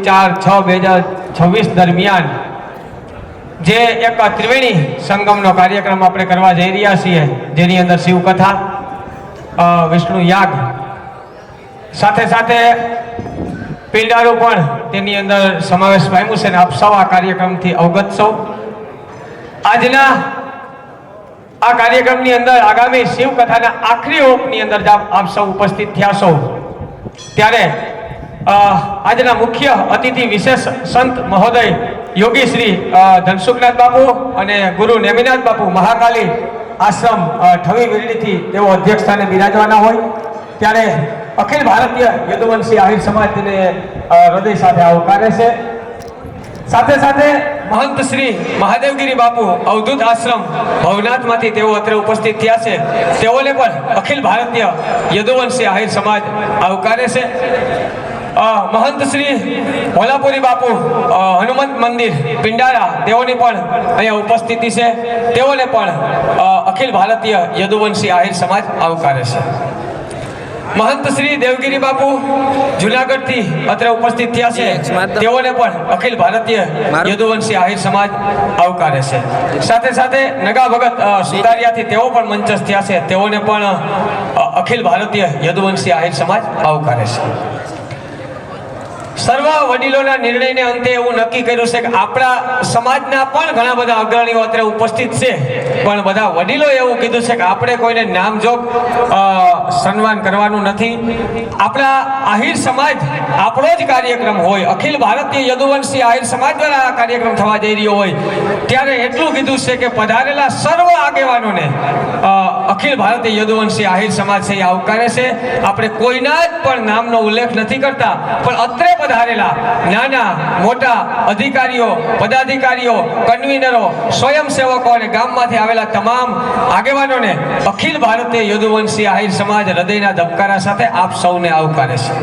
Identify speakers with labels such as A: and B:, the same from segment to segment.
A: 4/6/2026 દરમિયાન જે એક ત્રિવેણી સંગમનો કાર્યક્રમ આપણે કરવા જઈ રહ્યા છીએ, જેની અંદર શિવકથા, વિષ્ણુ યાગ, સાથે સાથે પિંડારું પણ તેની અંદર સમાવેશ પામ્યું છે. આપ સૌ આ કાર્યક્રમથી અવગત છો. આજના આ કાર્યક્રમની અંદર આગામી શિવકથાના આખરી ઓપની અંદર આપ સૌ ઉપસ્થિત થયા છો, ત્યારે આજના મુખ્ય અતિથિ વિશેષ સંત મહોદય યોગી શ્રી ધનસુખનાથ બાપુ અને ગુરુ નેમિનાથ બાપુ મહાકાલી આશ્રમ ઠવી વિરડીથી તેઓ અધ્યક્ષ સ્થાને બિરાજવાના હોય, ત્યારે અખિલ ભારતીય યદુવંશી આહિર સમાજ તેને હૃદય સાથે આવકારે છે. સાથે સાથે મહંત શ્રી મહાદેવગીરી બાપુ અવધૂત આશ્રમ ભવનાથમાંથી તેઓ અત્રે ઉપસ્થિત થયા છે. તેઓને પણ અખિલ ભારતીય યદુવંશી આહિર સમાજ આવકારે છે. મહંત શ્રી ભોલાપુરી બાપુ હનુમંત મંદિર પિંડારા, તેઓની પણ અહીંયા ઉપસ્થિતિ છે. તેઓને પણ અખિલ ભારતીય યદુવંશી આહિર સમાજ આવકારે છે. મહંત શ્રી દેવગીરી બાપુ જુનાગઢથી અત્રે ઉપસ્થિત થયા છે. તેઓને પણ અખિલ ભારતીય યદુવંશી આહિર સમાજ આવકારે છે. સાથે સાથે નગા ભગત સુતારિયાથી તેઓ પણ મંચસ્થ થયા છે. તેઓને પણ અખિલ ભારતીય યદુવંશી આહિર સમાજ આવકારે છે. સર્વ વડીલોના નિર્ણયને અંતે એવું નક્કી કર્યું છે કે આપણા સમાજના પણ ઘણા બધા અગ્રણીઓ અત્યારે ઉપસ્થિત છે, પણ બધા વડીલોએ એવું કીધું છે કે આપણે કોઈને નામજોગ સન્માન કરવાનું નથી. આપણા આહિર સમાજ આપણો જ કાર્યક્રમ હોય, અખિલ ભારતીય યદુવંશી આહિર સમાજ દ્વારા આ કાર્યક્રમ થવા જઈ રહ્યો હોય, ત્યારે એટલું કીધું છે કે પધારેલા સર્વ આગેવાનોને અખિલ ભારતીય યદુવંશી આહિર સમાજ છે એ આવકારે છે. આપણે કોઈના જ પણ નામનો ઉલ્લેખ નથી કરતા, પણ અત્રે પધારેલા નાના મોટા અધિકારીઓ, પદાધિકારીઓ, કન્વીનરો, સ્વયંસેવકો અને ગામમાંથી આવેલા તમામ આગેવાનોને અખિલ ભારતીય યદુવંશી આહિર સમાજ હૃદયના ધબકારા સાથે આપ સૌને આવકારે છે.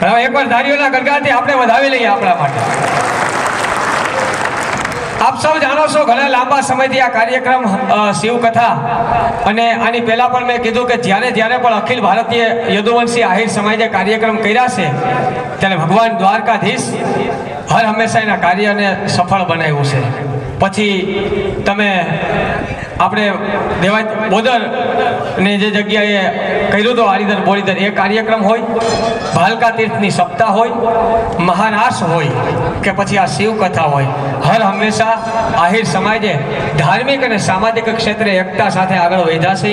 A: હવે એકવાર ધારીઓના ગણગાથી આપણે વધાવી લઈએ આપણા માટે. આપ સૌ જાણો છો, ઘણા લાંબા સમયથી આ કાર્યક્રમ શિવકથા, અને આની પહેલા પણ મેં કીધું કે જ્યારે પણ અખિલ ભારતીય યદુવંશી આહિર સમાજે કાર્યક્રમ કર્યા છે, ત્યારે ભગવાન દ્વારકાધીશ હર હંમેશા એના કાર્યને સફળ બનાવ્યું છે. પછી તમે આપણે દેવાજ બોદરની જે જગ્યાએ કર્યું હતું આરીદર બોરીદર, એ કાર્યક્રમ હોય, ભાલકા તીર્થની સપ્તાહ હોય, મહારાસ હોય, કે પછી આ શિવકથા હોય, હર હંમેશા આહિર સમાજે ધાર્મિક અને સામાજિક ક્ષેત્રે એકતા સાથે આગળ વધ્યા છે.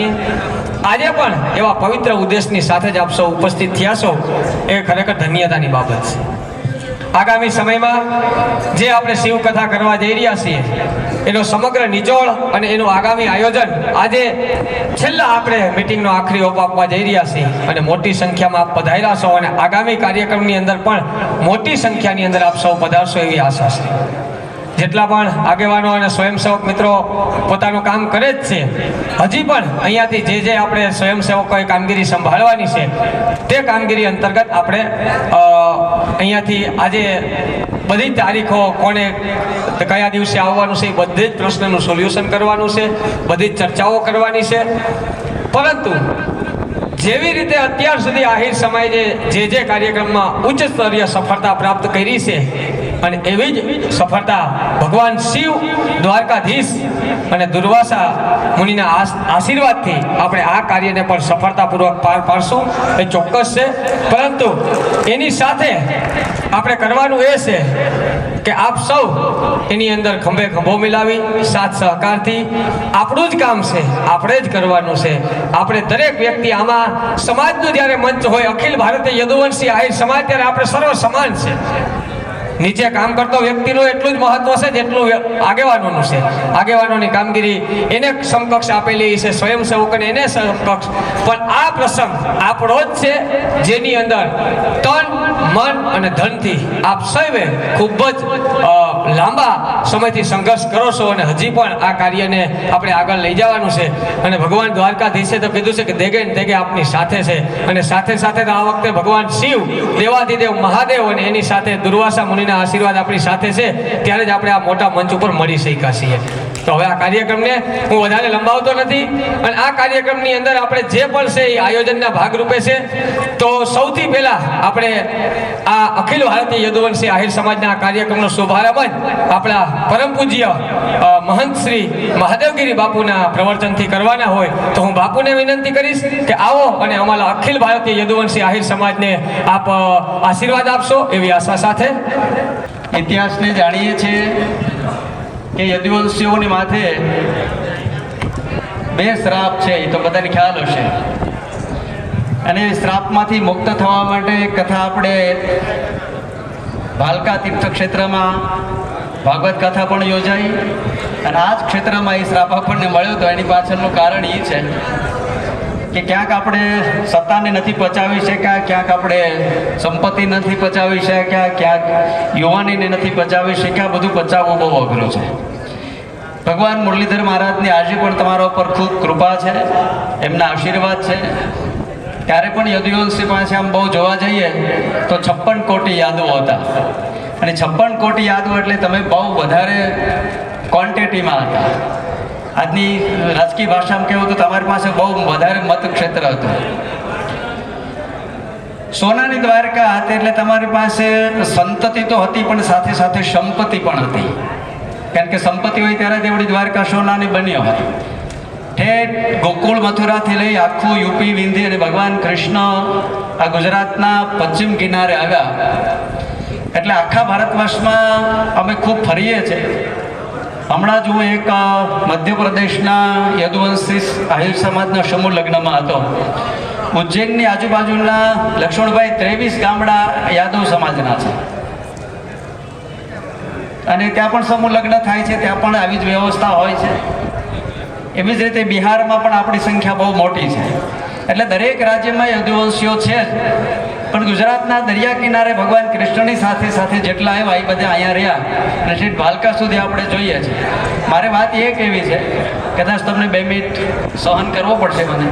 A: આજે પણ એવા પવિત્ર ઉદ્દેશની સાથે જ આપ સૌ ઉપસ્થિત થયા છો, એ ખરેખર ધન્યતાની બાબત છે. આગામી સમયમાં જે આપણે શિવકથા કરવા જઈ રહ્યા છીએ, એનો સમગ્ર નિચોડ અને એનું આગામી આયોજન આજે છેલ્લા આપણે મિટિંગનો આખરી ઓપ આપવા જઈ રહ્યા છીએ, અને મોટી સંખ્યામાં આપ પધાર્યા છો, અને આગામી કાર્યક્રમની અંદર પણ મોટી સંખ્યાની અંદર આપ સૌ પધારશો એવી આશા છે. જેટલા પણ આગેવાનો અને સ્વયંસેવક મિત્રો પોતાનું કામ કરે જ છે, હજી પણ અહીંયાથી જે આપણે સ્વયંસેવકોએ કામગીરી સંભાળવાની છે, તે કામગીરી અંતર્ગત આપણે અહીંયાથી આજે બધી જ તારીખો, કોને કયા દિવસે આવવાનું છે, એ બધી જ પ્રશ્નનું સોલ્યુશન કરવાનું છે, બધી જ ચર્ચાઓ કરવાની છે. પરંતુ જેવી રીતે અત્યાર સુધી આહિર સમાજે જે કાર્યક્રમમાં ઉચ્ચ સ્તરીય સફળતા પ્રાપ્ત કરી છે, અને એવી જ સફળતા ભગવાન શિવ, દ્વારકાધીશ અને દુર્વાસા મુનિના આશીર્વાદથી આપણે આ કાર્યને પણ સફળતાપૂર્વક પાર પાડશું, એ ચોક્કસ છે. પરંતુ એની સાથે આપણે કરવાનું એ છે કે આપ સૌ એની અંદર ખંભે ખંભો મિલાવી સાથ સહકારથી આપણું જ કામ છે, આપણે જ કરવાનું છે. આપણે દરેક વ્યક્તિ આમાં સમાજનું જ્યારે મંચ હોય, અખિલ ભારતીય યદુવંશી આહિર સમાજ, ત્યારે આપણે સર્વ સમાન છે. નીચે કામ કરતો વ્યક્તિનું એટલું જ મહત્વ છે જેટલું આગેવાનોનું છે. આગેવાનોની કામગીરી એને સમકક્ષ આપેલી છે, સ્વયંસેવકોને એને સમકક્ષ. પણ આ પ્રસંગ આપણો જ છે, જેની અંદર તન, મન અને ધનથી આપ સૌએ ખૂબ જ લાંબા સમયથી સંઘર્ષ કરો છો, અને હજી પણ આ કાર્યને આપણે આગળ લઈ જવાનું છે. અને ભગવાન દ્વારકાધીશે તો કીધું છે કે દેગે ને દેગે આપની સાથે છે, અને સાથે સાથે તો આ વખતે ભગવાન શિવ, દેવાધિદેવ મહાદેવ અને એની સાથે દુર્વાસા મુનિના આશીર્વાદ આપણી સાથે છે, ત્યારે જ આપણે આ મોટા મંચ ઉપર મળી શક્યા છીએ. તો હવે આ કાર્યક્રમને હું વધારે લંબાવતો નથી અને આ કાર્યક્રમની અંદર આપણે જે પણ છે એ આયોજનના ભાગરૂપે છે. તો સૌથી પહેલા આપણે આ અખિલ ભારતીય યદુવંશી આહિર સમાજના આ કાર્યક્રમનો શુભારંભ જ આપણા પરમ પૂજ્ય મહંત શ્રી મહાદેવગીરી બાપુના પ્રવચનથી કરવાના હોય તો હું બાપુને વિનંતી કરીશ કે આવો અને અમારા અખિલ ભારતીય યદુવંશી આહિર સમાજને આપ આશીર્વાદ આપશો એવી આશા સાથે.
B: ઇતિહાસને જાણીએ છીએ કે યદુવંશીઓની માથે 2 શ્રાપ છે, એ તો બધાને ખ્યાલ હશે. અને શ્રાપમાંથી મુક્ત થવા માટે કથા આપણે ભાલકા તીર્થ ક્ષેત્રમાં ભાગવત કથા પણ યોજાઈ અને આ જ ક્ષેત્રમાં એ શ્રાપ આપણને મળ્યો તો એની પાછળનું કારણ એ છે કે ક્યાંક આપણે સત્તાને નથી પચાવી શક્યા, ક્યાંક આપણે સંપત્તિ નથી પચાવી શક્યા, ક્યાંક યુવાનીને નથી પચાવી શક્યા. બધું પચાવવું બહુ અઘરું છે. ભગવાન મુરલીધર મહારાજની આજે પણ તમારા ઉપર ખૂબ કૃપા છે, એમના આશીર્વાદ છે. ત્યારે પણ યદુવંશી પાસે આમ બહુ જોવા જઈએ તો 56 કોટી યાદવો હતા અને 56 કોટી યાદવો એટલે તમે બહુ વધારે ક્વોન્ટિટીમાં હતા. આજની રાજકીય ભાષામાં કહેવું તો તમારી પાસે બહુ વધારે મતક્ષેત્ર હતું. સોનાની દ્વારકા હતી એટલે તમારી પાસે સંતતિ તો હતી પણ સાથે સાથે સંપત્તિ પણ હતી. કારણ કે સંપત્તિ હોય ત્યારે તેવડી દ્વારકા સોનાની બની હોય. ઠેઠ ગોકુળ મથુરાથી લઈ આખું યુપી વિંધી અને ભગવાન કૃષ્ણ આ ગુજરાતના પશ્ચિમ કિનારે આવ્યા એટલે આખા ભારત વર્ષમાં અમે ખૂબ ફરીએ છીએ. હમણાં જ હું એક મધ્યપ્રદેશના યદુવંશી આહિર સમાજના સમૂહ લગ્નમાં હતો. ઉજ્જૈનની આજુબાજુના લક્ષ્મણભાઈ 23 ગામડા યાદવ સમાજના છે અને ત્યાં પણ સમૂહ લગ્ન થાય છે, ત્યાં પણ આવી જ વ્યવસ્થા હોય છે. એવી જ રીતે બિહારમાં પણ આપણી સંખ્યા બહુ મોટી છે. એટલે દરેક રાજ્યમાં યદુવંશીઓ છે જ, પણ ગુજરાતના દરિયા કિનારે ભગવાન કૃષ્ણની સાથે સાથે જેટલા આવ્યા એ બધા અહીંયા રહ્યા અને ઠીક ભાલકા સુધી આપણે જોઈએ છીએ. મારે વાત એ કહેવી છે, કદાચ તમને 2 મિનિટ સહન કરવો પડશે મને,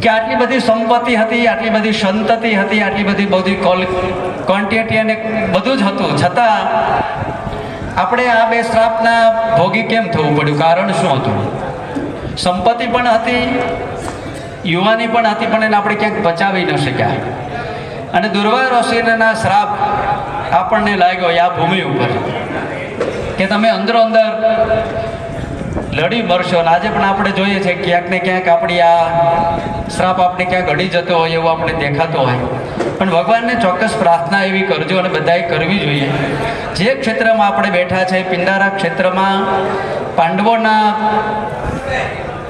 B: કે આટલી બધી સંપત્તિ હતી, આટલી બધી સંતતિ હતી, આટલી બધી ક્વોન્ટિટી અને બધું જ હતું, છતાં આપણે આ 2 શ્રાપના ભોગી કેમ થવું પડ્યું? કારણ શું હતું? સંપત્તિ પણ હતી, યુવાની પણ હતી, પણ એને આપણે ક્યાંક બચાવી ન શક્યા. અને દુર્વાસોના શ્રાપ આપણને લાગ્યો આ ભૂમિ ઉપર કે તમે અંદરો અંદર લડી મરશો. અને આજે પણ આપણે જોઈએ છીએ ક્યાંક ને ક્યાંક આપણી આ શ્રાપ આપણે ક્યાંક અડી જતો હોય એવું આપણે દેખાતો હોય. પણ ભગવાનને ચોક્કસ પ્રાર્થના એવી કરજો અને બધાએ કરવી જોઈએ. જે ક્ષેત્રમાં આપણે બેઠા છે પિંડારા ક્ષેત્રમાં પાંડવોના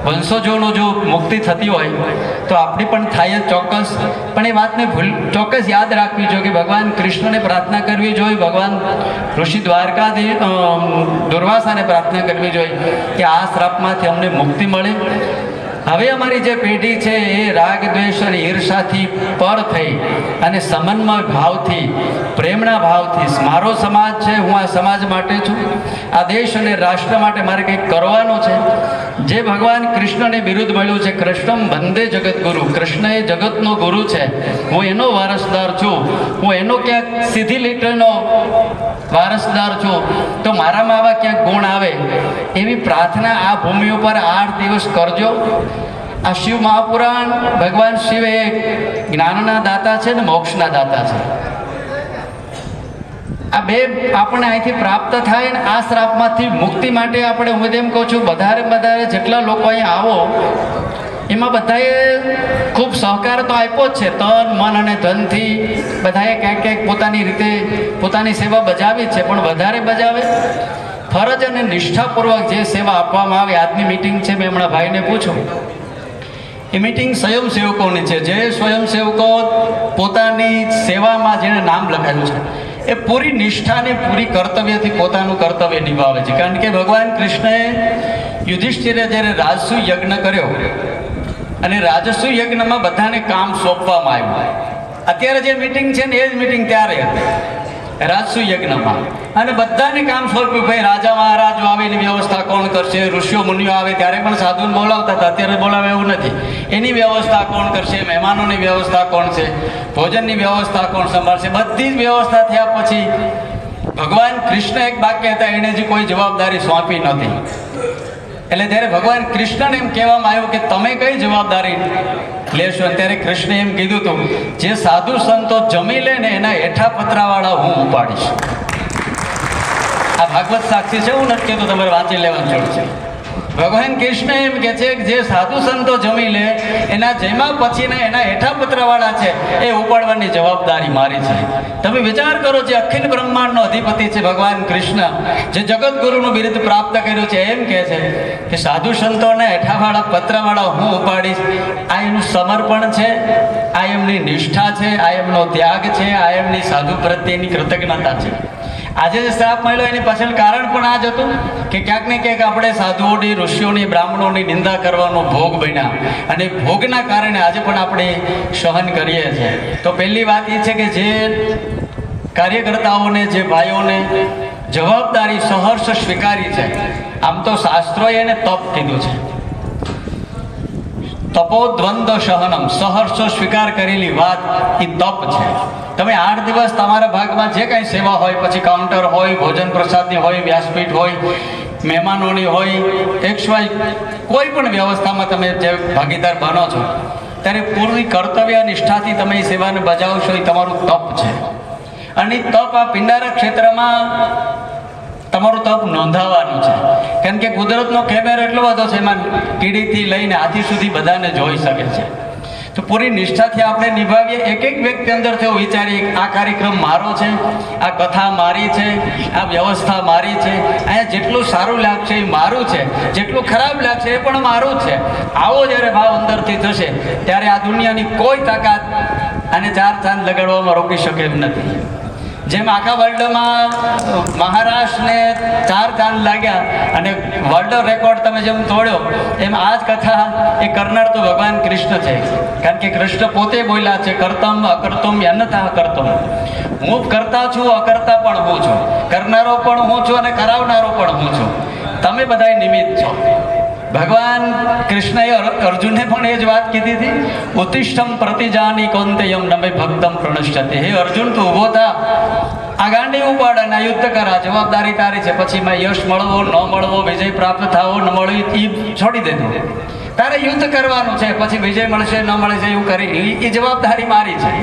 B: વંશજોનો જો મુક્તિ થતી હોય તો આપણી પણ થાય જ ચોક્કસ. પણ એ વાતને ચોક્કસ યાદ રાખવી જોઈએ કે ભગવાન કૃષ્ણને પ્રાર્થના કરવી જોઈએ, ભગવાન ઋષિ દ્વારકાથી દુર્વાસાને પ્રાર્થના કરવી જોઈએ કે આ શ્રાપમાંથી અમને મુક્તિ મળે. હવે અમારી જે પેઢી છે એ રાગ દ્વેષ અને ઈર્ષાથી પર થઈ અને સમન્વય ભાવથી, પ્રેમના ભાવથી, મારો સમાજ છે, હું આ સમાજ માટે છું, આ દેશ અને રાષ્ટ્ર માટે મારે કંઈક કરવાનું છે. જે ભગવાન કૃષ્ણને બિરુદ મળ્યું છે કૃષ્ણમ વંદે જગતગુરુ, કૃષ્ણ એ જગતનો ગુરુ છે, હું એનો વારસદાર છું, હું એનો ક્યાંક સીધી લીટીનો વારસદાર છું, તો મારામાં આવા ક્યાંક ગુણ આવે એવી પ્રાર્થના આ ભૂમિ ઉપર 8 દિવસ કરજો. આ શિવ મહાપુરાણ, ભગવાન શિવ એ જ્ઞાનના દાતા છે ને મોક્ષના દાતા છે. આ 2 આપણને અહીંથી પ્રાપ્ત થાય ને આ શ્રાપમાંથી મુક્તિ માટે આપણે, હું તેમ કહું છું, વધારે જેટલા લોકો અહીંયા આવો એમાં બધાએ ખૂબ સહકાર તો આપ્યો જ છે. તન મન અને ધનથી બધાએ ક્યાંક પોતાની રીતે પોતાની સેવા બજાવી જ છે, પણ વધારે બજાવે ફરજ અને નિષ્ઠાપૂર્વક જે સેવા આપવામાં આવે. આજની મિટિંગ છે, મેં હમણાં ભાઈને પૂછ્યું, એ મિટિંગ સ્વયંસેવકોની છે. જે સ્વયંસેવકો પોતાની સેવામાં જેણે નામ લખાયું છે એ પૂરી નિષ્ઠાને પૂરી કર્તવ્યથી પોતાનું કર્તવ્ય નિભાવે છે. કારણ કે ભગવાન કૃષ્ણએ યુધિષ્ઠિરે જ્યારે રાજસુ યજ્ઞ કર્યો અને રાજસુ યજ્ઞમાં બધાને કામ સોંપવામાં આવ્યું. અત્યારે જે મિટિંગ છે ને એ જ મિટિંગ ત્યારે હતી રાજસુ યજ્ઞમાં, અને બધાને કામ સોંપ્યું. ભાઈ રાજા મહારાજો આવે એની વ્યવસ્થા કોણ કરશે? ઋષિઓ મુનિઓ આવે ત્યારે પણ સાધુને બોલાવતા હતા, અત્યારે બોલાવે એવું નથી. એની વ્યવસ્થા કોણ કરશે? મહેમાનોની વ્યવસ્થા કોણ છે? ભોજનની વ્યવસ્થા કોણ સંભાળશે? બધી જ વ્યવસ્થા થયા પછી ભગવાન કૃષ્ણ એક બાકી હતા, એને જે કોઈ જવાબદારી સોંપી નહોતી. એટલે જ્યારે ભગવાન કૃષ્ણને એમ કહેવામાં આવ્યું કે તમે કઈ જવાબદારી લેશો, ત્યારે કૃષ્ણે એમ કીધું હતું, જે સાધુ સંતો જમી લે ને એના હેઠા પતરાવાળા હું ઉપાડીશ. આ ભાગવત સાક્ષી છે, હું નથી કહેતો, તમારે વાંચી લેવાનું જરૂર છે. ભગવાન કૃષ્ણ એમ કે છે કે જે સાધુ સંતો જમી લે એના જમ્યા પછીના એના હેઠા પતરાવાળા છે એ ઉપાડવાની જવાબદારી મારી છે. તમે વિચાર કરો, જે અખિલ બ્રહ્માંડનો અધિપતિ છે ભગવાન કૃષ્ણ, જે જગતગુરુનું બિરુદ પ્રાપ્ત કર્યું છે, એમ કહે છે કે સાધુ સંતોના હેઠાવાળા પતરાવાળા હું ઉપાડીશ. આ એનું સમર્પણ છે, આ એમની નિષ્ઠા છે, આ એમનો ત્યાગ છે, આ એમની સાધુ પ્રત્યેની કૃતજ્ઞતા છે. આજે જે શ્રાપ મળ્યો એની પાછળ કારણ પણ આ જ હતું કે ક્યાંક ને ક્યાંક આપણે સાધુઓની, ઋષિઓની, બ્રાહ્મણોની નિંદા કરવાનો ભોગ બન્યા, અને ભોગના કારણે આજે પણ આપણે સહન કરીએ છીએ. તો પહેલી વાત એ છે કે જે કાર્યકર્તાઓને, જે ભાઈઓને જવાબદારી સહર્ષ સ્વીકારી છે, આમ તો શાસ્ત્રોએ એને તપ કીધું છે, તપોદ્વંદ સહનમ, સહર્ષ સ્વીકાર કરેલી વાત એ તપ છે. તમે 8 દિવસ તમારા ભાગમાં જે કાંઈ સેવા હોય, પછી કાઉન્ટર હોય, ભોજન પ્રસાદની હોય, વ્યાસપીઠ હોય, મહેમાનોની હોય, XY કોઈ પણ વ્યવસ્થામાં તમે જે ભાગીદાર બનો છો, ત્યારે પૂરી કર્તવ્ય નિષ્ઠાથી તમે એ સેવાને બજાવશો, એ તમારું તપ છે. અને તપ આ પિંડારા ક્ષેત્રમાં તમારું તપ નોંધાવાનું છે. કારણ કે કુદરતનો કેમેરો એટલો બધો છે, એમાં કીડીથી લઈને હાથી સુધી બધાને જોઈ શકે છે. તો પૂરી નિષ્ઠાથી આપણે નિભાવીએ. એક એક વ્યક્તિ અંદરથી એવું વિચારીએ આ કાર્યક્રમ મારો છે, આ કથા મારી છે, આ વ્યવસ્થા મારી છે, અહીંયા જેટલું સારું લાગશે એ મારું છે, જેટલું ખરાબ લાગશે એ પણ મારું જ છે. આવો જ્યારે ભાવ અંદરથી થશે ત્યારે આ દુનિયાની કોઈ તાકાત આને 4 ચાંદ લગાડવામાં રોકી શકે એમ નથી. જેમ આખા વર્લ્ડમાં મહારાષ્ટ્રને 4 ચાંદ લાગ્યા અને વર્લ્ડ રેકોર્ડ તમે જેમ તોડ્યો, એમ આ જ કથા એ કરનાર તો ભગવાન કૃષ્ણ છે. કારણ કે કૃષ્ણ પોતે બોલ્યા છે, કર્તમ અકર્તમ અન્યથા કર્તમ. હું કરતા છું, અકર્તા પણ હું છું, કરનારો પણ હું છું અને કરાવનારો પણ હું છું. તમે બધા નિમિત્ત છો. ભગવાન કૃષ્ણએ અર્જુનને પણ એ જ વાત કીધી હતી, ઉત્તિષ્ઠમ પ્રતિજાની કૌંતેયમ નમે ભક્તમ પ્રણશ્યતે. હે અર્જુન, તું ઊભો થા, આ ગાંડી ઉપાડ અને આ યુદ્ધ કર, આ જવાબદારી તારી છે. પછી મેં યશ મળવો ન મળવો, વિજય પ્રાપ્ત થવો ન મળવો, એ છોડી દેજો. તારે યુદ્ધ કરવાનું છે, પછી વિજય મળશે ન મળશે એવું કરી, એ જવાબદારી મારી છે.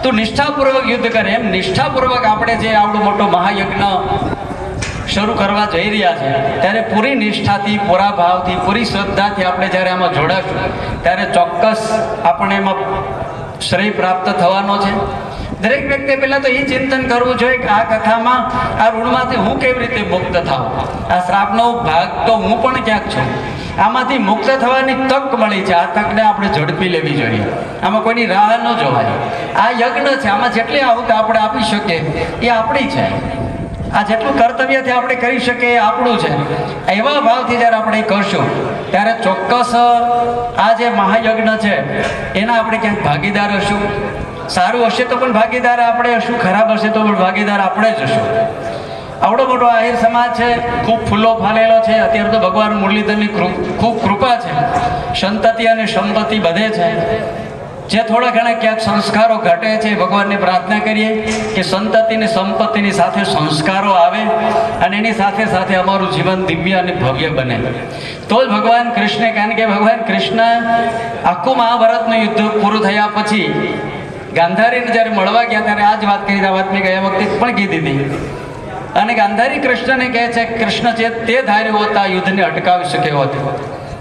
B: તું નિષ્ઠાપૂર્વક યુદ્ધ કરે. એમ નિષ્ઠાપૂર્વક આપણે જે આવડો મોટો મહાયજ્ઞ શરૂ કરવા જઈ રહ્યા છે, ત્યારે પૂરી નિષ્ઠાથી, પૂરા ભાવથી, પૂરી શ્રદ્ધાથી આપણે જ્યારે આમાં જોડાશું ત્યારે ચોક્કસ આપણે એમાં શ્રેય પ્રાપ્ત થવાનો છે. દરેક વ્યક્તિએ પહેલાં તો એ ચિંતન કરવું જોઈએ કે આ કથામાં આ ઋણમાંથી હું કેવી રીતે મુક્ત થાઉં. આ શ્રાપનો ભાગ તો હું પણ ક્યાંક છું. આમાંથી મુક્ત થવાની તક મળી છે, આ તકને આપણે ઝડપી લેવી જોઈએ. આમાં કોઈની રાહ ન જોવાય. આ યજ્ઞ છે, આમાં જેટલી આહુતિ આપણે આપી શકીએ એ આપણી છે. આ જેટલું કર્તવ્યથી આપણે કરી શકીએ એ આપણું છે. એવા ભાવથી જ્યારે આપણે કરશું ત્યારે ચોક્કસ આ જે મહાયજ્ઞ છે એના આપણે ક્યાંક ભાગીદાર હશું. સારું હશે તો પણ ભાગીદાર આપણે હશું, ખરાબ હશે તો પણ ભાગીદાર આપણે જ હશું. આવડો મોટો આહિર સમાજ છે, ખૂબ ફૂલો ફાલેલો છે. અત્યારે તો ભગવાન મુરલીધરની ખૂબ કૃપા છે, સંતતિ અને સંપત્તિ બધે છે. જે થોડા ઘણા ક્યાંક સંસ્કારો ઘટે છે, ભગવાનને પ્રાર્થના કરીએ કે સંતતિની સંપત્તિની સાથે સંસ્કારો આવે અને એની સાથે સાથે અમારું જીવન દિવ્ય અને ભવ્ય બને. તો જ ભગવાન કૃષ્ણ, કારણ કે ભગવાન કૃષ્ણ આખું મહાભારતનું યુદ્ધ પૂરું થયા પછી ગાંધારીને જ્યારે મળવા ગયા ત્યારે આ જ વાત કરી. આ વાત મેં ગયા વખતે પણ કીધી હતી. અને ગાંધારી કૃષ્ણને કહે છે, કૃષ્ણ છે તે ધાર્યું હોત આ યુદ્ધને અટકાવી શક્યો હોત.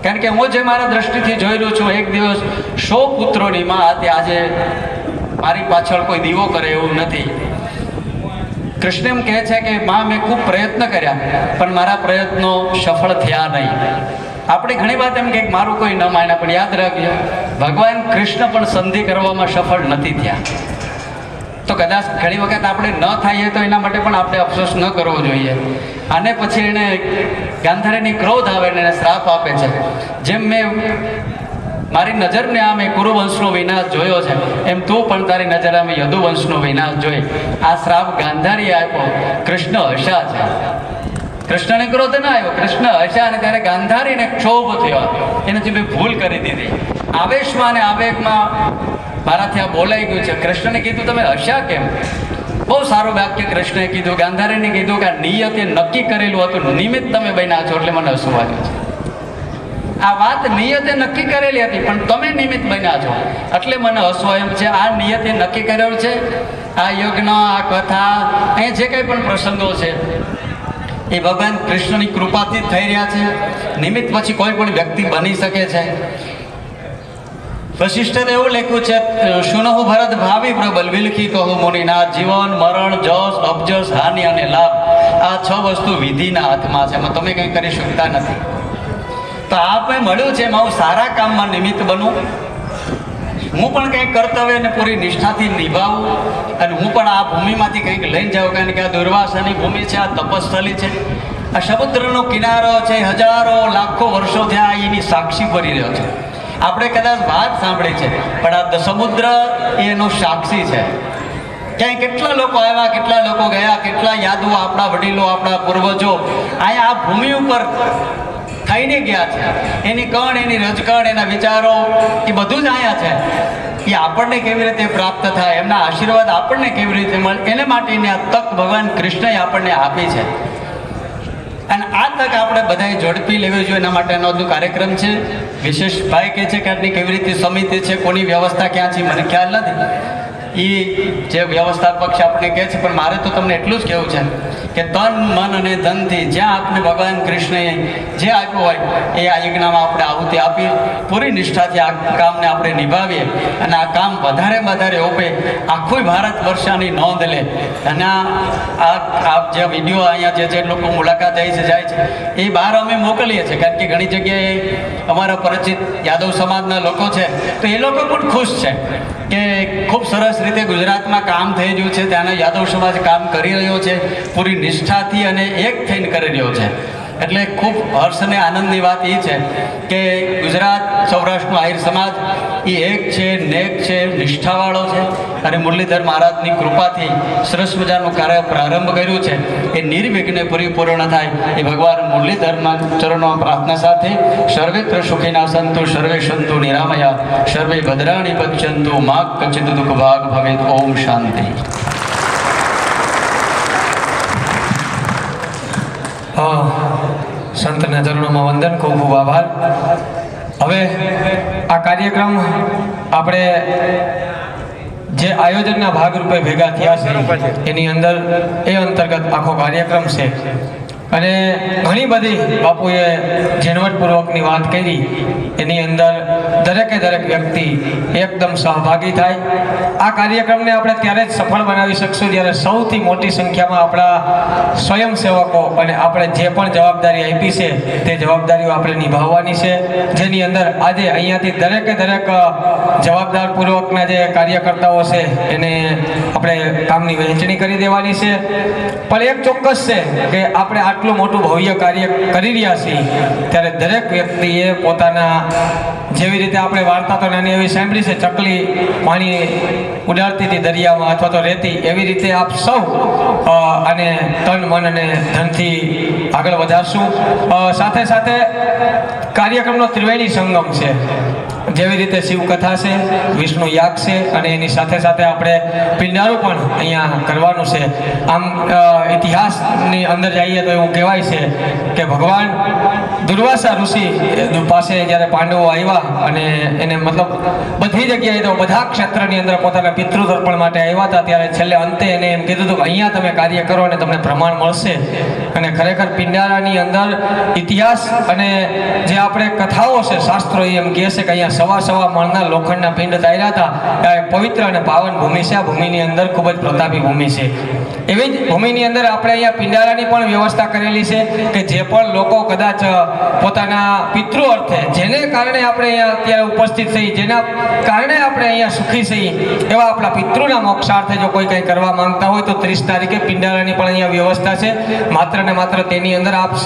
B: કારણ કે હું જે મારા દ્રષ્ટિથી જોઈ રહ્યો છું, એક દિવસ 100 પુત્રોની માં હતી, આજે મારી પાછળ કોઈ દીવો કરે એવું નથી. કૃષ્ણ એમ કહે છે કે માં, મેં ખૂબ પ્રયત્ન કર્યા પણ મારા પ્રયત્નો સફળ થયા નહીં. આપણે ઘણી વાત એમ કે મારું કોઈ ન માન્યા, પણ યાદ રાખજો ભગવાન કૃષ્ણ પણ સંધિ કરવામાં સફળ નથી થયા. તો કદાચ ઘણી વખત આપણે ન થઈએ તો એના માટે પણ આપણે અફસોસ ન કરવો જોઈએ. અને પછી એને ગાંધારીની ક્રોધ આવે ને એને શ્રાપ આપે છે. જેમ મેં મારી નજરને આમે કુરુવંશનો વિનાશ જોયો છે, એમ તું પણ તારી નજર આમે યદુવંશનો વિનાશ જોઈ. આ શ્રાપ ગાંધારીએ આપ્યો, કૃષ્ણ હસા છે. કૃષ્ણને ક્રોધ ના આવ્યો, કૃષ્ણ હસા, અને ત્યારે ગાંધારીને ક્ષોભ થયો. એને જે મેં ભૂલ કરી દીધી, આવેશમાં અને આવેગમાં મારાથી આ બોલાઈ ગયું છે. કૃષ્ણને કીધું તમે હસ્યા કેમ? બહુ સારું વાક્ય કૃષ્ણએ કીધું. ગાંધારીને કીધું કે આ નિયતે નક્કી કરેલું હતું, નિમિત્ત તમે બન્યા છો એટલે મને હસવું આવ્યું છે. આ વાત નિયતે નક્કી કરેલી હતી પણ તમે નિમિત્ત બન્યા છો એટલે મને હસવું એમ છે. આ નિયતે નક્કી કરેલું છે. આ યજ્ઞ, આ કથા, અહીંયા જે કંઈ પણ પ્રસંગો છે એ ભગવાન કૃષ્ણની કૃપાથી જ થઈ રહ્યા છે. નિમિત્ત પછી કોઈ પણ વ્યક્તિ બની શકે છે. વશિષ્ઠે એવું લખ્યું છે, સુનહુ ભરત ભાવિ પ્રબલ વિલખી કહું મુનિનાથ, જીવન મરણ જસ અબજસ હાનિ અને લાભ આ 6 વસ્તુ વિધિના હાથમાં છે. એમાં તમે કંઈ કરી શકતા નથી. તો આપણે મળ્યું છે એમાં હું સારા કામમાં નિમિત્ત બનું, હું પણ કંઈક કર્તવ્યને પૂરી નિષ્ઠાથી નિભાવું અને હું પણ આ ભૂમિમાંથી કંઈક લઈને જાઉં. કારણ કે આ દુર્વાસાની ભૂમિ છે, આ તપસ્થલી છે, આ સમુદ્રનો કિનારો છે, હજારો લાખો વર્ષો થયા એની સાક્ષી ભરી રહ્યો છે. આપણે કદાચ વાત સાંભળી છે પણ આ સમુદ્ર એનો સાક્ષી છે. ક્યાંય કેટલા લોકો આવ્યા, કેટલા લોકો ગયા, કેટલા યાદો આપણા વડીલો, આપણા પૂર્વજો અહીંયા આ ભૂમિ ઉપર થઈને ગયા છે. એની કણ, એની રજકણ, એના વિચારો એ બધું જ અહીંયા છે. એ આપણને કેવી રીતે પ્રાપ્ત થાય, એમના આશીર્વાદ આપણને કેવી રીતે મળે, એને માટેની આ તક ભગવાન કૃષ્ણએ આપણને આપી છે. અને આ તક આપણે બધાએ ઝડપી લેવી જોઈએ. એના માટેનો કાર્યક્રમ છે. વિશેષ ભાઈ કહે છે કે આટલી કેવી રીતે સમિતિ છે, કોની વ્યવસ્થા ક્યાં છે મને ખ્યાલ નથી. એ જે વ્યવસ્થાપક છે આપણે કહે છે, પણ મારે તો તમને એટલું જ કહેવું છે કે તન મન અને ધનથી જ્યાં આપને ભગવાન કૃષ્ણએ જે આપ્યું હોય એ આ યજ્ઞમાં આપણે આહુતિ આપીએ, પૂરી નિષ્ઠાથી આ કામને આપણે નિભાવીએ અને આ કામ વધારે વધારે ઓપે, આખું ભારત વર્ષાની નોંધ લે. અને આ જે વિડીયો અહીંયા જે લોકો મુલાકાત જાય છે એ બહાર અમે મોકલીએ છીએ. કારણ કે ઘણી જગ્યાએ અમારા પરિચિત યાદવ સમાજના લોકો છે તો એ લોકો પણ ખુશ છે કે ખૂબ સરસ રીતે ગુજરાતમાં કામ થઈ રહ્યું છે. ત્યાંનો યાદવ સમાજ કામ કરી રહ્યો છે, પૂરી નિષ્ઠાથી અને એક થઈને કરી રહ્યો છે. એટલે ખૂબ હર્ષ અને આનંદની વાત એ છે કે ગુજરાત સૌરાષ્ટ્રનો આહિર સમાજ એ એક છે, નેક છે, નિષ્ઠાવાળો છે અને મુરલીધર મહારાજની કૃપાથી સરસ મજાનું કાર્ય પ્રારંભ કર્યું છે. એ નિર્વિઘ્ને પરિપૂર્ણ થાય એ ભગવાન મુરલીધરના ચરણોમાં પ્રાર્થના સાથે સર્વેત્ર સુખીના સંતુ, સર્વે સંતુ નિરામયા, સર્વે ભદ્રાણી પશ્યંતુ, મા કચિત દુઃખ ભાગ ભવેત. ઓમ શાંતિ.
A: સંતના ચરણોમાં વંદન, ખૂબ ખૂબ આભાર. હવે આ કાર્યક્રમ આપણે જે આયોજનના ભાગરૂપે ભેગા થયા છે એની અંદર એ અંતર્ગત આખો કાર્યક્રમ છે. અને ઘણી બધી બાપુએ ઝીણવટપૂર્વકની વાત કરી. એની અંદર દરેકે દરેક વ્યક્તિ એકદમ સહભાગી થાય. આ કાર્યક્રમને આપણે ત્યારે જ સફળ બનાવી શકશું જ્યારે સૌથી મોટી સંખ્યામાં આપણા સ્વયંસેવકો અને આપણે જે પણ જવાબદારી આપી છે તે જવાબદારીઓ આપણે નિભાવવાની છે. જેની અંદર આજે અહીંયાથી દરેકે દરેક જવાબદારપૂર્વકના જે કાર્યકર્તાઓ છે એને આપણે કામની વહેંચણી કરી દેવાની છે. પણ એક ચોક્કસ છે કે આપણે આટલું મોટું ભવ્ય કાર્ય કરી રહ્યા છીએ ત્યારે દરેક વ્યક્તિએ પોતાના, જેવી રીતે આપણે વાર્તા તો નાની એવી સાંભળી છે, ચકલી પાણી ઉડાડતી હતી દરિયામાં અથવા તો રહેતી, એવી રીતે આપ સૌ આને તન મન અને ધનથી આગળ વધારશું. સાથે સાથે કાર્યક્રમનો ત્રિવેણી સંગમ છે. જેવી રીતે શિવકથા છે, વિષ્ણુ યાગ છે અને એની સાથે સાથે આપણે પિંડારું પણ અહીંયા કરવાનું છે. આમ ઇતિહાસની અંદર જઈએ તો એવું કહેવાય છે કે ભગવાન દુર્વાસા ઋષિ પાસે જ્યારે પાંડવો આવ્યા અને એને મતલબ બધી જગ્યાએ તો બધા ક્ષેત્રની અંદર પોતાના પિતૃતર્પણ માટે આવ્યા હતા, ત્યારે છેલ્લે અંતે એને એમ કીધું હતું કે અહીંયા તમે કાર્ય કરો અને તમને પ્રમાણ મળશે. અને ખરેખર પિંડારાની અંદર ઇતિહાસ અને જે આપણે કથાઓ છે, શાસ્ત્રો એમ કહે છે કે અહીંયા સવા મણના લોખંડના પિંડ તાર્યા હતા. આ પવિત્ર અને પાવન ભૂમિ છે. આ ભૂમિની અંદર ખૂબ જ પ્રતાપી ભૂમિ છે. એવી જ ભૂમિની અંદર આપણે અહીંયા પિંડારાની પણ વ્યવસ્થા કરેલી છે કે જે પણ લોકો કદાચ પોતાના પિતૃ અર્થે, જેને કારણે આપણે અહીંયા અત્યારે ઉપસ્થિત થઈ, જેના કારણે આપણે અહીંયા સુખી થઈ, એવા આપણા પિતૃના મોક્ષાર્થે જો કોઈ કંઈ કરવા માંગતા હોય તો 30 તારીખે પિંડારાની પણ અહીંયા વ્યવસ્થા છે. માત્ર ને માત્ર તેની અંદર આપ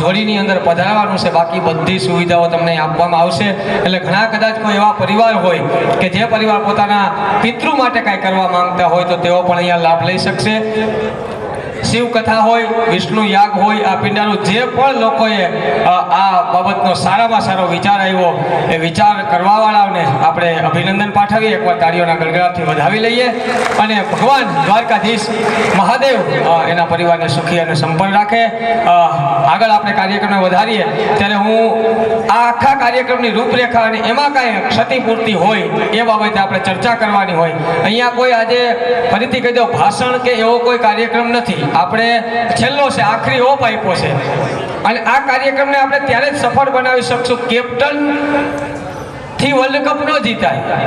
A: જોડીની અંદર પધારવાનું છે. બાકી બધી સુવિધાઓ તમને આપવામાં આવશે. એટલે ઘણા કદાચ કોઈ એવા પરિવાર હોય કે જે પરિવાર પોતાના પિતૃ માટે કાંઈ કરવા માંગતા હોય તો તેઓ પણ અહીંયા લાભ લઈ શકશે. શિવ કથા હોય, વિષ્ણુ યાગ હોય, આ પિંડાનું જે પણ લોકોએ આ બાબતનો સારામાં સારો વિચાર આવ્યો એ વિચાર કરવાવાળાઓને આપણે અભિનંદન પાઠવીએ, એકવાર તાળીઓના ગણગણાટથી વધાવી લઈએ અને ભગવાન દ્વારકાધીશ મહાદેવ એના પરિવારને સુખી અને સંપન્ન રાખે. આગળ આપણે કાર્યક્રમને વધારીએ ત્યારે હું આ આખા કાર્યક્રમની રૂપરેખા અને એમાં કાંઈ ક્ષતિપૂર્તિ હોય એ બાબતે આપણે ચર્ચા કરવાની હોય. અહીંયા કોઈ આજે ફરીથી કહી દઉં ભાષણ કે એવો કોઈ કાર્યક્રમ નથી. આપણે છેલ્લો છે, આખરી ઓપ આપ્યો છે અને આ કાર્યક્રમને આપણે ત્યારે જ સફળ બનાવી શકશું. કેપ્ટન થી વર્લ્ડ કપ ન જીતાય.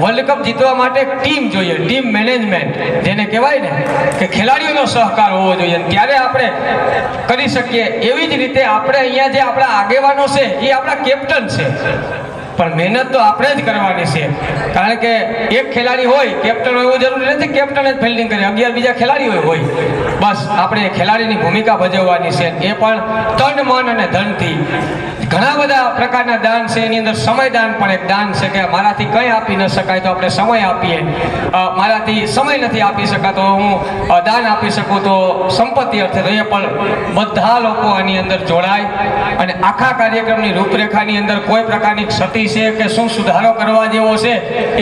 A: વર્લ્ડ કપ જીતવા માટે ટીમ જોઈએ, ટીમ મેનેજમેન્ટ જેને કહેવાય ને કે ખેલાડીઓનો સહકાર હોવો જોઈએ, ત્યારે આપણે કરી શકીએ. એવી જ રીતે આપણે અહીંયા જે આપણા આગેવાનો છે એ આપણા કેપ્ટન છે, પણ મહેનત તો આપણે જ કરવાની છે. કારણ કે એક ખેલાડી હોય કેપ્ટન હોય એવું જરૂરી નથી કેપ્ટન જ ફિલ્ડિંગ કરે, 11 બીજા ખેલાડીઓ હોય. બસ આપણે ખેલાડીની ભૂમિકા ભજવવાની છે, એ પણ તન મન અને ધનથી. ઘણા બધા પ્રકારના દાન છે, એની અંદર સમય દાન પણ એક દાન છે કે મારાથી કંઈ આપી ન શકાય તો આપણે સમય આપીએ, મારાથી સમય નથી આપી શકાતો હું દાન આપી શકું તો સંપત્તિ અર્થે તો એ પણ બધા લોકો આની અંદર જોડાય અને આખા કાર્યક્રમની રૂપરેખાની અંદર કોઈ પ્રકારની ક્ષતિ છે કે શું સુધારો કરવા જેવો છે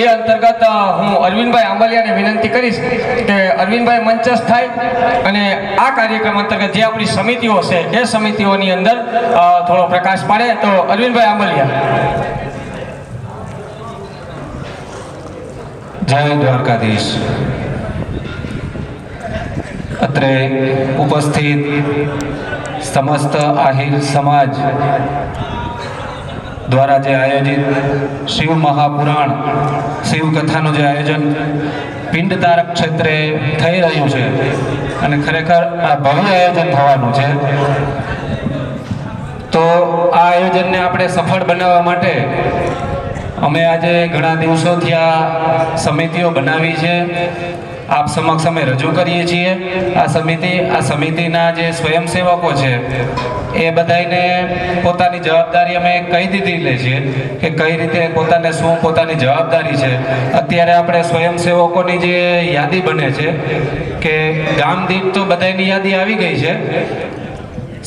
A: એ અંતર્ગત હું અરવિંદભાઈ આંબલિયાને વિનંતી કરીશ કે અરવિંદભાઈ મંચસ્થ થાય અને આ કાર્યક્રમ અંતર્ગત જે આપણી સમિતિઓ છે એ સમિતિઓની અંદર થોડો પ્રકાશ પાડે. તો અરવિંદભાઈ આંબલિયા.
C: જય દ્વારકાધીશ. અત્રે ઉપસ્થિત સમસ્ત આહિર સમાજ દ્વારા જે આયોજિત શિવ મહાપુરાણ શિવ કથાનું જે આયોજન પિંડ તારક ક્ષેત્રે થઈ રહ્યું છે અને ખરેખર આ ભવ્ય આયોજન થવાનું છે. તો આ આયોજનને આપણે સફળ બનાવવા માટે અમે આજે ઘણા દિવસોથી આ સમિતિઓ બનાવી છે, આપ સમક્ષ અમે રજૂ કરીએ છીએ. આ સમિતિના જે સ્વયંસેવકો છે એ બધાને પોતાની જવાબદારી અમે કહી દીધી છીએ કે કઈ રીતે પોતાને શું પોતાની જવાબદારી છે. અત્યારે આપણે સ્વયંસેવકોની જે યાદી બને છે કે ગામ દીઠ તો બધાની યાદી આવી ગઈ છે,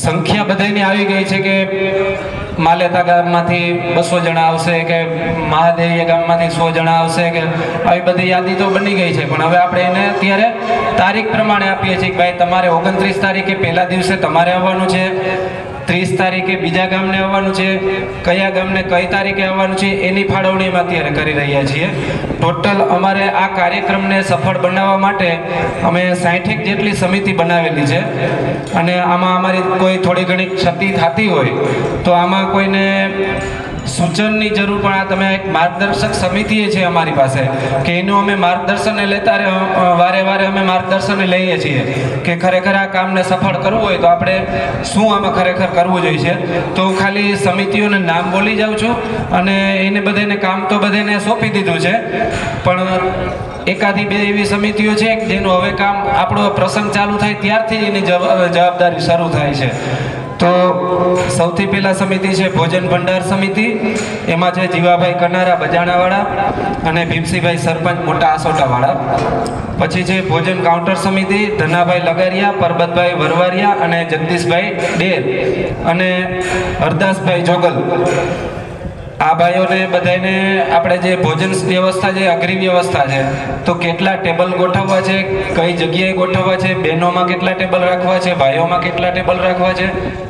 C: સંખ્યા બધાની આવી ગઈ છે કે માલેતા ગામમાંથી 200 જણા આવશે કે મહાદેવીયા ગામમાંથી 100 જણા આવશે કે આવી બધી યાદી તો બની ગઈ છે. પણ હવે આપણે એને અત્યારે તારીખ પ્રમાણે આપીએ છીએ કે ભાઈ તમારે 29 તારીખે પહેલા દિવસે તમારે આવવાનું છે, 30 તારીખે બીજા ગામને આવવાનું છે, કયા ગામને કઈ તારીખે આવવાનું છે એની ફાળવણી અમે અત્યારે કરી રહ્યા છીએ. ટોટલ અમારે આ કાર્યક્રમને સફળ બનાવવા માટે અમે 60 જેટલી સમિતિ બનાવેલી છે અને આમાં અમારી કોઈ થોડી ઘણી ક્ષતિ થતી હોય તો આમાં કોઈને સૂચનની જરૂર પણ આ તમે એક માર્ગદર્શક સમિતિ છે અમારી પાસે કે એનું અમે માર્ગદર્શન લેતા વારે અમે માર્ગદર્શન લઈએ છીએ કે ખરેખર આ કામને સફળ કરવું હોય તો આપણે શું આમાં ખરેખર કરવું જોઈએ. તો હું ખાલી સમિતિઓને નામ બોલી જાઉં છું અને એને બધાને કામ તો બધાને સોંપી દીધું છે, પણ એકાદી બે એવી સમિતિઓ છે જેનું હવે કામ આપણો પ્રસંગ ચાલુ થાય ત્યારથી એની જવાબદારી શરૂ થાય છે. તો સૌથી પહેલા સમિતિ છે ભોજન ભંડાર સમિતિ, એમાં છે જીવાભાઈ કનારા બજાણાવાળા અને ભીમસિંહભાઈ સરપંચ મોટા આસોટાવાળા. પછી છે ભોજન કાઉન્ટર સમિતિ ધનાભાઈ લગારિયા, પરબતભાઈ વરવારિયા અને જગદીશભાઈ ડેર અને હરદાસભાઈ જોગલ. આ ભાઈઓને બધાને આપણે જે ભોજન વ્યવસ્થા છે અઘરી વ્યવસ્થા છે, તો કેટલા ટેબલ ગોઠવવા છે, કઈ જગ્યાએ ગોઠવવા છે, બહેનોમાં કેટલા ટેબલ રાખવા છે, ભાઈઓમાં કેટલા ટેબલ રાખવા છે,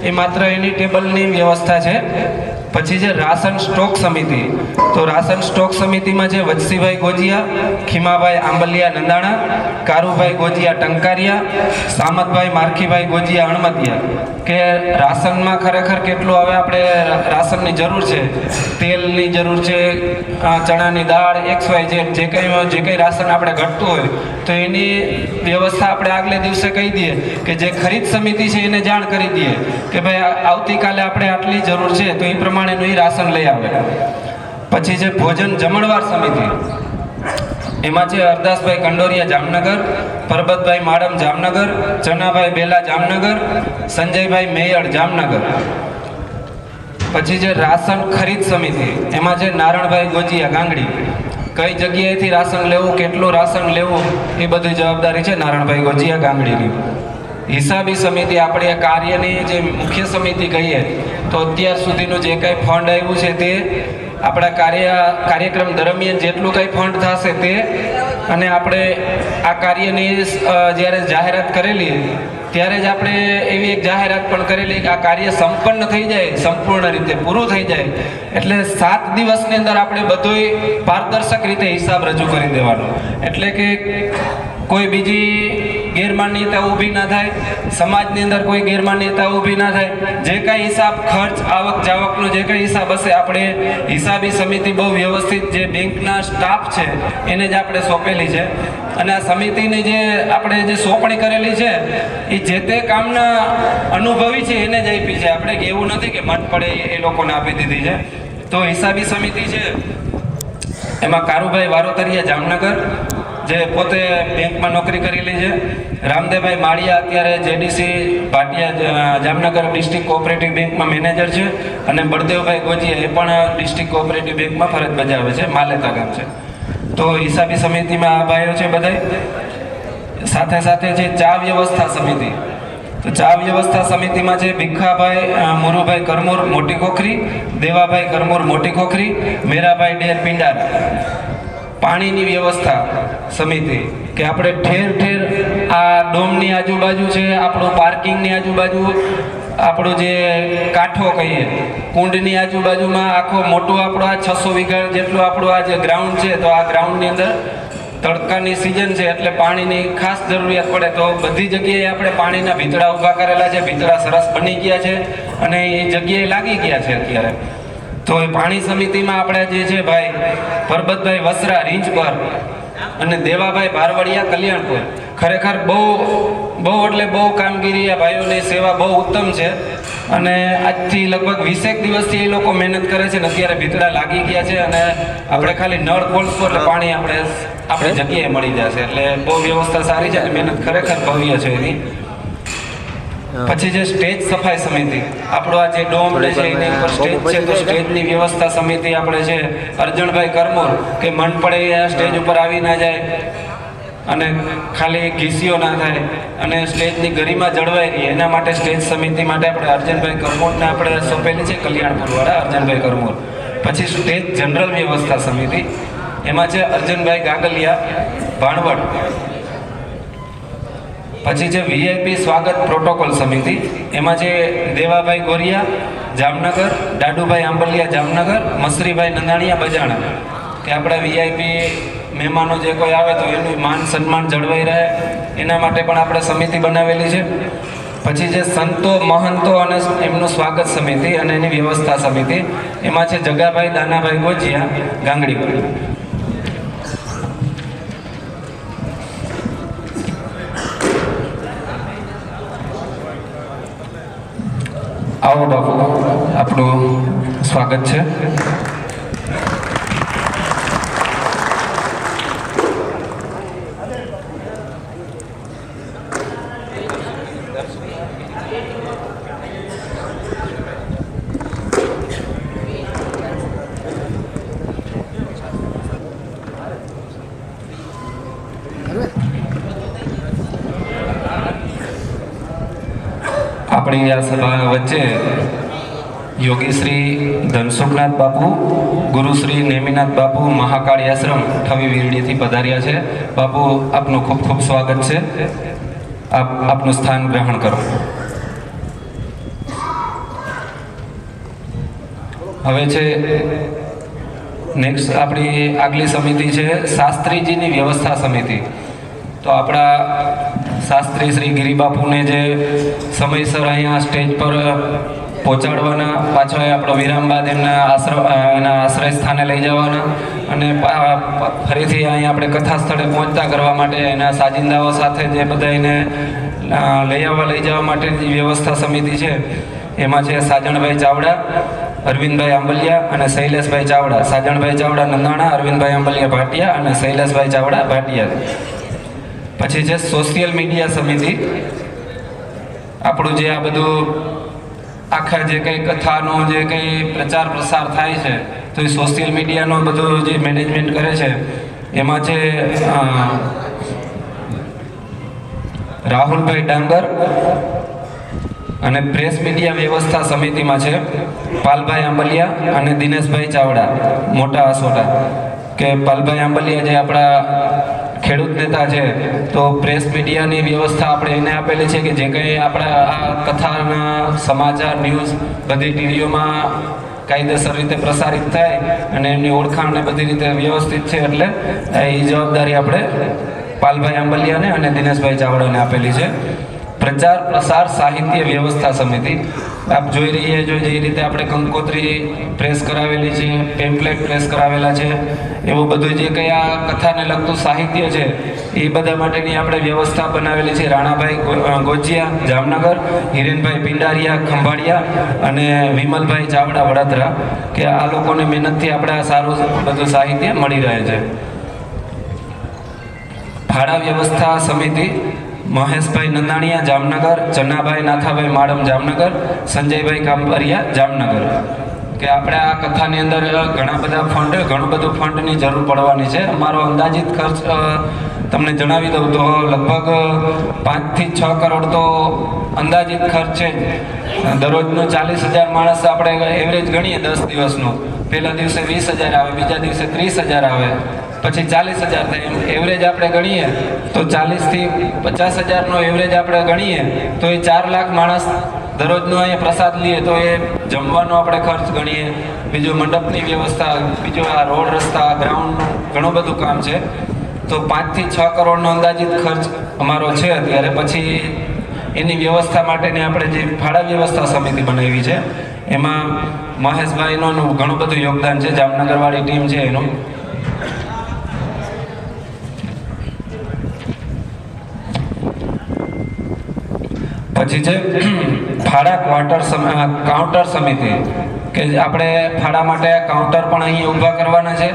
C: એ માત્ર એની ટેબલની વ્યવસ્થા છે. પછી છે રાશન સ્ટોક સમિતિ. તો રાશન સ્ટોક સમિતિમાં છે વત્સીભાઈ ગોજિયા, ખીમાભાઈ આંબલિયા નંદાણા, કારુભાઈ ગોજિયા ટંકારિયા, સામતભાઈ મારખીભાઈ ગોજિયા હણમતિયા. કે રાશનમાં ખરેખર કેટલું હવે આપણે રાશનની જરૂર છે, તેલની જરૂર છે, ચણાની દાળ, XYZ જે કંઈ રાશન આપણે ઘટતું હોય તો એની વ્યવસ્થા આપણે આગલે દિવસે કહી દઈએ કે જે ખરીદ સમિતિ છે એને જાણ કરી દઈએ કે ભાઈ આવતીકાલે આપણે આટલી જરૂર છે, તો એ પ્રમાણેનું એ રાશન લઈ આવે. પછી છે ભોજન જમણવાર સમિતિ, એમાં છે હરદાસભાઈ કંડોરિયા જામનગર, પરબતભાઈ માડમ જામનગર, ચનાભાઈ બેલા જામનગર, સંજયભાઈ મેયડ જામનગર. પછી છે રાશન ખરીદ સમિતિ, એમાં છે નારણભાઈ ગોજિયા ગાંગડી. કઈ જગ્યાએથી રાશન લેવું, કેટલું રાશન લેવું એ બધી જવાબદારી છે નારણભાઈ ગોજિયા ગાંગડીની. હિસાબી સમિતિ આપણે આ કાર્યની જે મુખ્ય સમિતિ કહીએ તો અત્યાર સુધીનું જે કંઈ ફંડ આવ્યું છે તે આપણા કાર્યક્રમ દરમિયાન જેટલું કંઈ ફંડ થશે તે અને આપણે આ કાર્યની જ્યારે જાહેરાત કરેલી ત્યારે જ આપણે એવી એક જાહેરાત પણ કરેલી કે આ કાર્ય સંપન્ન થઈ જાય, સંપૂર્ણ રીતે પૂરું થઈ જાય એટલે 7 દિવસની અંદર આપણે બધોય પારદર્શક રીતે હિસાબ રજૂ કરી દેવાનો, એટલે કે કોઈ બીજી ગેરમાન્યતા ઊભી ના થાય, સમાજની અંદર કોઈ ગેરમાન્યતા ઊભી ના થાય. જે કાંઈ હિસાબ ખર્ચ આવક જાવકનો જે કાંઈ હિસાબ હશે આપણે હિસાબી સમિતિ બહુ વ્યવસ્થિત જે બેંકના સ્ટાફ છે એને જ આપણે સોંપેલી છે અને આ સમિતિની જે આપણે જે સોંપણી કરેલી છે એ જે તે કામના અનુભવી છે એને જ આપી છે. આપણે એવું નથી કે મન પડે એ લોકોને આપી દીધી છે. તો હિસાબી સમિતિ છે એમાં કારુભાઈ વારોતરિયા જામનગર જે પોતે બેંકમાં નોકરી કરેલી છે, રામદેવભાઈ માળિયા અત્યારે JDC Bhatia Jamnagar district cooperative બેંકમાં મેનેજર છે અને બળદેવભાઈ ગોજીયા એ પણ ડિસ્ટ્રિક્ટ કોઓપરેટિવ બેંકમાં ફરજ બજાવે છે, માલેતા ગામ છે. તો હિસાબી સમિતિમાં આ ભાઈઓ છે બધાય. સાથે સાથે છે ચા વ્યવસ્થા સમિતિ. તો ચા વ્યવસ્થા સમિતિમાં છે ભીખાભાઈ મુરુભાઈ કરમોર મોટી ખોખરી, દેવાભાઈ કરમોર મોટી ખોખરી, મેરાભાઈ ડેર પિંડારા. પાણીની વ્યવસ્થા સમિતિ કે આપણે ઠેર ઠેર આ ડોમની આજુબાજુ છે, આપણું પાર્કિંગની આજુબાજુ, આપણું જે કાંઠો કહીએ કુંડની આજુબાજુમાં આખો મોટો આપણો આ 600 વીઘા જેટલું આપણું આ જે ગ્રાઉન્ડ છે તો આ ગ્રાઉન્ડની અંદર તડકાની સિઝન છે એટલે પાણીની ખાસ જરૂરિયાત પડે તો બધી જગ્યાએ આપણે પાણીના ભીતડા ઊભા કરેલા છે. ભીતડા સરસ બની ગયા છે અને એ જગ્યાએ લાગી ગયા છે અત્યારે. તો એ પાણી સમિતિમાં આપણે જે છે ભાઈ પરબતભાઈ વસરા રીંચ પર અને દેવાભાઈ ભારવડિયા કલ્યાણપુર. ખરેખર બહુ એટલે બહુ કામગીરી આ ભાઈઓની સેવા બહુ ઉત્તમ છે અને આજથી લગભગ 20 દિવસથી એ લોકો મહેનત કરે છે ને અત્યારે ભીતડા લાગી ગયા છે અને આપણે ખાલી નળ ખોલશું એટલે પાણી આપણી જગ્યાએ મળી જશે એટલે બહુ વ્યવસ્થા સારી છે અને મહેનત ખરેખર ભવ્ય છે એની. પછી જે સ્ટેજ સફાઈ સમિતિ, આપણો આ જે ડોમ છે એની ઉપર સ્ટેજ છે તો સ્ટેજની વ્યવસ્થા સમિતિ આપણે છે અર્જણભાઈ કરમોર કે મન પડે એ સ્ટેજ ઉપર આવી ના જાય અને ખાલી ઘીસીઓ ના થાય અને સ્ટેજની ગરિમા જળવાઈ રહી એના માટે સ્ટેજ સમિતિ માટે આપણે અર્જનભાઈ કરમોરને આપણે સોંપેલી છે, કલ્યાણપુરવાળા અર્જનભાઈ કરમોર. પછી સ્ટેજ જનરલ વ્યવસ્થા સમિતિ એમાં છે અર્જનભાઈ ગાગલિયા ભાણવડ. પછી છે વીઆઈપી સ્વાગત પ્રોટોકોલ સમિતિ એમાં છે દેવાભાઈ ગોરિયા જામનગર, દાડુભાઈ આંબલિયા જામનગર, મસરીભાઈ નંદાણીયા બજાણા કે આપણા વીઆઈપી મહેમાનો જે કોઈ આવે તો એનું માન સન્માન જળવાઈ રહે એના માટે પણ આપણે સમિતિ બનાવેલી છે. પછી જે સંતો મહંતો અને એમનું સ્વાગત સમિતિ અને એની વ્યવસ્થા સમિતિ એમાં છે જગાભાઈ દાનાભાઈ ગોજિયા ગાંગડીભાઈ. આવો બાપુ, આપણું સ્વાગત છે. આપણી આ સભા વચ્ચે યોગી શ્રી ધનસુખનાથ બાપુ, ગુરુશ્રી નેમિનાથ બાપુ મહાકાળી આશ્રમ ઠવી વીરડીથી પધાર્યા છે. બાપુ આપનું ખૂબ ખૂબ સ્વાગત છે. આપનું સ્થાન ગ્રહણ કરો. હવે છે નેક્સ્ટ આપણી આગલી સમિતિ છે શાસ્ત્રીજીની વ્યવસ્થા સમિતિ. તો આપણા શાસ્ત્રી શ્રી ગિરિબાપુને જે સમયસર અહીંયા સ્ટેજ પર પહોંચાડવાના, પાછો આપણો વિરામ બાદ એના આશ્રય સ્થાને લઈ જવાના અને ફરીથી અહીંયા આપણે કથા સ્થળે પહોંચતા કરવા માટે એના સાજિંદાઓ સાથે જે બધા એને લઈ જવા માટેની વ્યવસ્થા સમિતિ છે એમાં છે સાજણભાઈ ચાવડા, અરવિંદભાઈ આંબલિયા અને શૈલેષભાઈ ચાવડા. સાજણભાઈ ચાવડા નંદાણા, અરવિંદભાઈ આંબલિયા ભાટિયા અને શૈલેષભાઈ ચાવડા ભાટિયા. પછી છે સોશિયલ મીડિયા સમિતિ. આપણું જે આ બધું આખા જે કંઈ કથાનો જે કંઈ પ્રચાર પ્રસાર થાય છે તો એ સોશિયલ મીડિયાનો બધું જે મેનેજમેન્ટ કરે છે એમાં છે રાહુલભાઈ ડાંગર અને પ્રેસ મીડિયા વ્યવસ્થા સમિતિમાં છે પાલભાઈ આંબલિયા અને દિનેશભાઈ ચાવડા મોટા આસોટા. કે પાલભાઈ આંબલિયા જે આપણા ખેડૂત નેતા છે, તો પ્રેસ મીડિયાની વ્યવસ્થા આપણે એને આપેલી છે કે જે કંઈ આપણા આ કથાના સમાચાર ન્યૂઝ બધી ટીવીઓમાં કાયદેસર રીતે પ્રસારિત થાય અને એમની ઓળખાણ ને બધી રીતે વ્યવસ્થિત છે, એટલે એ જવાબદારી આપણે પાલભાઈ આંબલિયાને અને દિનેશભાઈ ચાવડાને આપેલી છે. પ્રચાર પ્રસાર સાહિત્ય વ્યવસ્થા સમિતિ આપ જોઈ રહ્યા છો જે રીતે આપણે કંકોત્રી પ્રેસ કરાવેલી છે, પેમ્પલેટ પ્રેસ કરાવેલા છે, એવું બધું જે કંઈ આ કથાને લગતું સાહિત્ય છે એ બધા માટેની આપણે વ્યવસ્થા બનાવેલી છે. રાણાભાઈ ગોજિયા જામનગર, હિરેનભાઈ પિંડારિયા ખંભાળિયા અને વિમલભાઈ ચાવડા વડોદરા, કે આ લોકોની મહેનતથી આપણે આ સારું બધું સાહિત્ય મળી રહે છે. ફાળા વ્યવસ્થા સમિતિ મહેશભાઈ નંદાણીયા જામનગર, ચન્નાભાઈ નાથાભાઈ માડમ જામનગર, સંજયભાઈ કાંબરિયા જામનગર. કે આપણે આ કથાની અંદર ઘણા બધા ઘણું બધું ફંડની જરૂર પડવાની છે. અમારો અંદાજિત ખર્ચ તમને જણાવી દઉં તો લગભગ 5 થી 6 કરોડ તો અંદાજિત ખર્ચ છે. દરરોજનો 40,000 માણસ આપણે એવરેજ ગણીએ 10 દિવસનું, પહેલા દિવસે 20,000 આવે, બીજા દિવસે 30,000 આવે, પછી 40,000 થાય. એવરેજ આપણે ગણીએ તો 40 થી 50,000નો એવરેજ આપણે ગણીએ તો એ 4 લાખ માણસ દરરોજનો અહીંયા પ્રસાદ લઈએ તો એ જમવાનો આપણે ખર્ચ ગણીએ, બીજું મંડપની વ્યવસ્થા, બીજું આ રોડ રસ્તા ગ્રાઉન્ડનું ઘણું બધું કામ છે. તો 5 થી 6 કરોડનો અંદાજિત ખર્ચ અમારો છે અત્યારે. પછી એની વ્યવસ્થા માટેની આપણે જે ફાળા વ્યવસ્થા સમિતિ બનાવી છે એમાં મહેશભાઈનું ઘણું બધું યોગદાન છે, જામનગરવાળી ટીમ છે એનું. પછી છે ફાળા કાઉન્ટર સમિતિ, કે આપણે ફાળા માટે કાઉન્ટર પણ અહીંયા ઊભા કરવાના છે,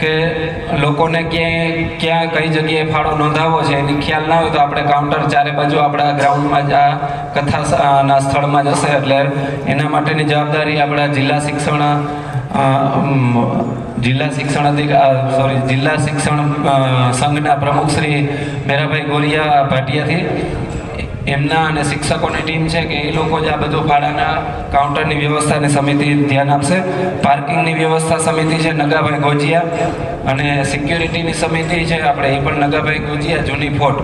C: કે લોકોને ક્યાં કઈ જગ્યાએ ફાળો નોંધાવવો છે એની ખ્યાલ ના હોય તો આપણે કાઉન્ટર ચારે બાજુ આપણા ગ્રાઉન્ડમાં જ આ કથાના સ્થળમાં જશે. એટલે એના માટેની જવાબદારી આપણા જિલ્લા શિક્ષણ સંઘના પ્રમુખ શ્રી મેરાભાઈ ગોરિયા ભાટિયાથી એમના અને શિક્ષકોની ટીમ છે કે એ લોકો જ આ બધું ફાળાના કાઉન્ટરની વ્યવસ્થાની સમિતિ ધ્યાન આપશે. પાર્કિંગની વ્યવસ્થા સમિતિ છે નગાભાઈ ગોજિયા, અને સિક્યુરિટીની સમિતિ છે આપણે એ પણ નગાભાઈ ગોજિયા જૂની ફોર્ટ.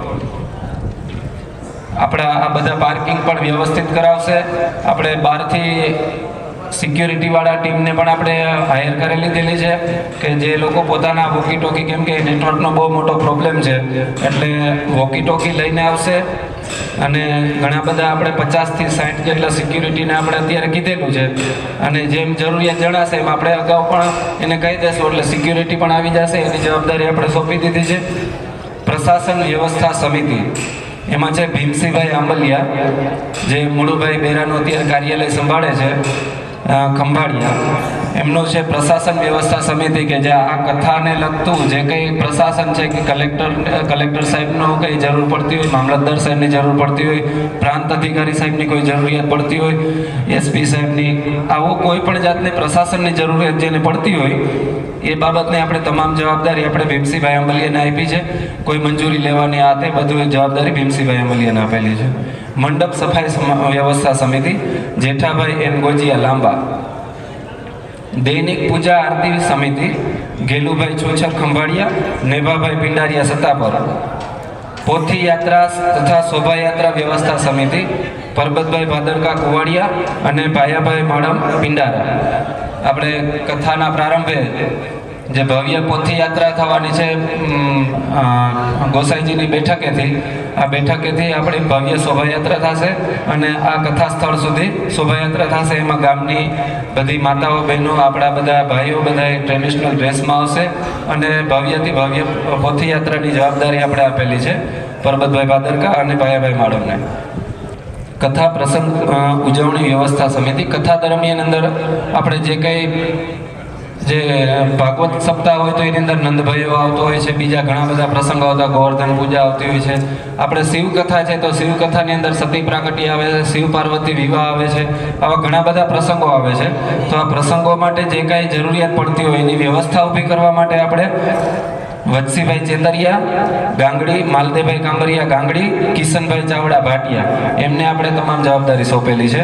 C: આપણા આ બધા પાર્કિંગ પણ વ્યવસ્થિત કરાવશે. આપણે બહારથી સિક્યુરિટીવાળા ટીમને પણ આપણે હાયર કરી લીધેલી છે કે જે લોકો પોતાના વોકી ટોકી, કેમ કે નેટવર્કનો બહુ મોટો પ્રોબ્લેમ છે એટલે વોકી ટોકી લઈને આવશે. અને ઘણા બધા આપણે 50 થી 60 જેટલા સિક્યુરિટીને આપણે અત્યારે કીધેલું છે, અને જેમ જરૂરિયાત જણાશે એમ આપણે અગાઉ પણ એને કહી દેશું એટલે સિક્યુરિટી પણ આવી જશે. એની જવાબદારી આપણે સોંપી દીધી છે. પ્રશાસન વ્યવસ્થા સમિતિ એમાં છે ભીમસિંહભાઈ આંબલિયા, જે મુળુભાઈ બેરાનું અત્યારે કાર્યાલય સંભાળે છે ખંભાળિયા. એમનું છે પ્રશાસન વ્યવસ્થા સમિતિ, કે જે આ કથાને લગતું જે કંઈ પ્રશાસન છે કે કલેક્ટર સાહેબનો કંઈ જરૂર પડતી હોય, મામલતદાર સાહેબની જરૂર પડતી હોય, પ્રાંત અધિકારી સાહેબની કોઈ જરૂરિયાત પડતી હોય, એસપી સાહેબની, આવું કોઈ પણ જાતની પ્રશાસનની જરૂરિયાત જેને પડતી હોય એ બાબતને આપણે તમામ જવાબદારી આપણે ભીમસિંહભાઈ આંબલિયાને આપી છે. કોઈ મંજૂરી લેવાની આ તે બધું જવાબદારી ભીમસિંહભાઈ આંબલિયાને આપેલી છે. મંડપ સફાઈ વ્યવસ્થા સમિતિ જેઠાભાઈ એન ગોજિયા લાંબા. દૈનિક પૂજા આરતી સમિતિ ગેલુભાઈ ચોછર ખંભાળિયા, નેભાભાઈ પિંડારિયા સત્તાપર. પોથી યાત્રા તથા શોભાયાત્રા વ્યવસ્થા સમિતિ પરબતભાઈ ભાદરકા કુવાડિયા અને ભાયાભાઈ માડમ પિંડારા. આપણે કથાના પ્રારંભે જે ભવ્ય પોથી યાત્રા થવાની છે ગોસાઈજીની બેઠકેથી, આ બેઠકેથી આપણી ભવ્ય શોભાયાત્રા થશે અને આ કથા સ્થળ સુધી શોભાયાત્રા થશે. એમાં ગામની બધી માતાઓ બહેનો, આપણા બધા ભાઈઓ બધા ટ્રેડિશનલ ડ્રેસમાં આવશે અને ભવ્યથી ભવ્ય પોથી યાત્રાની જવાબદારી આપણે આપેલી છે પરબતભાઈ ભાદરકા અને ભાયાભાઈ માડમને. કથા પ્રસંગ ઉજવણી વ્યવસ્થા સમિતિ, કથા દરમિયાન અંદર આપણે જે કંઈ જે ભાગવત સપ્તાહ હોય તો એની અંદર નંદભાઈઓ આવતો હોય છે, બીજા ઘણા બધા પ્રસંગો આવતા, ગોવર્ધન પૂજા આવતી હોય છે. આપણે શિવકથા છે તો શિવકથાની અંદર સતી પ્રાગટ્ય આવે છે, શિવ પાર્વતી વિવાહ આવે છે, આવા ઘણા બધા પ્રસંગો આવે છે. તો આ પ્રસંગો માટે જે કાંઈ જરૂરિયાત પડતી હોય એની વ્યવસ્થા ઊભી કરવા માટે આપણે વત્સીભાઈ ચેતરિયા ગાંગડી, માલદેભાઈ કાંબરિયા ગાંગડી, કિશનભાઈ ચાવડા ભાટિયા, એમને આપણે તમામ જવાબદારી સોંપેલી છે.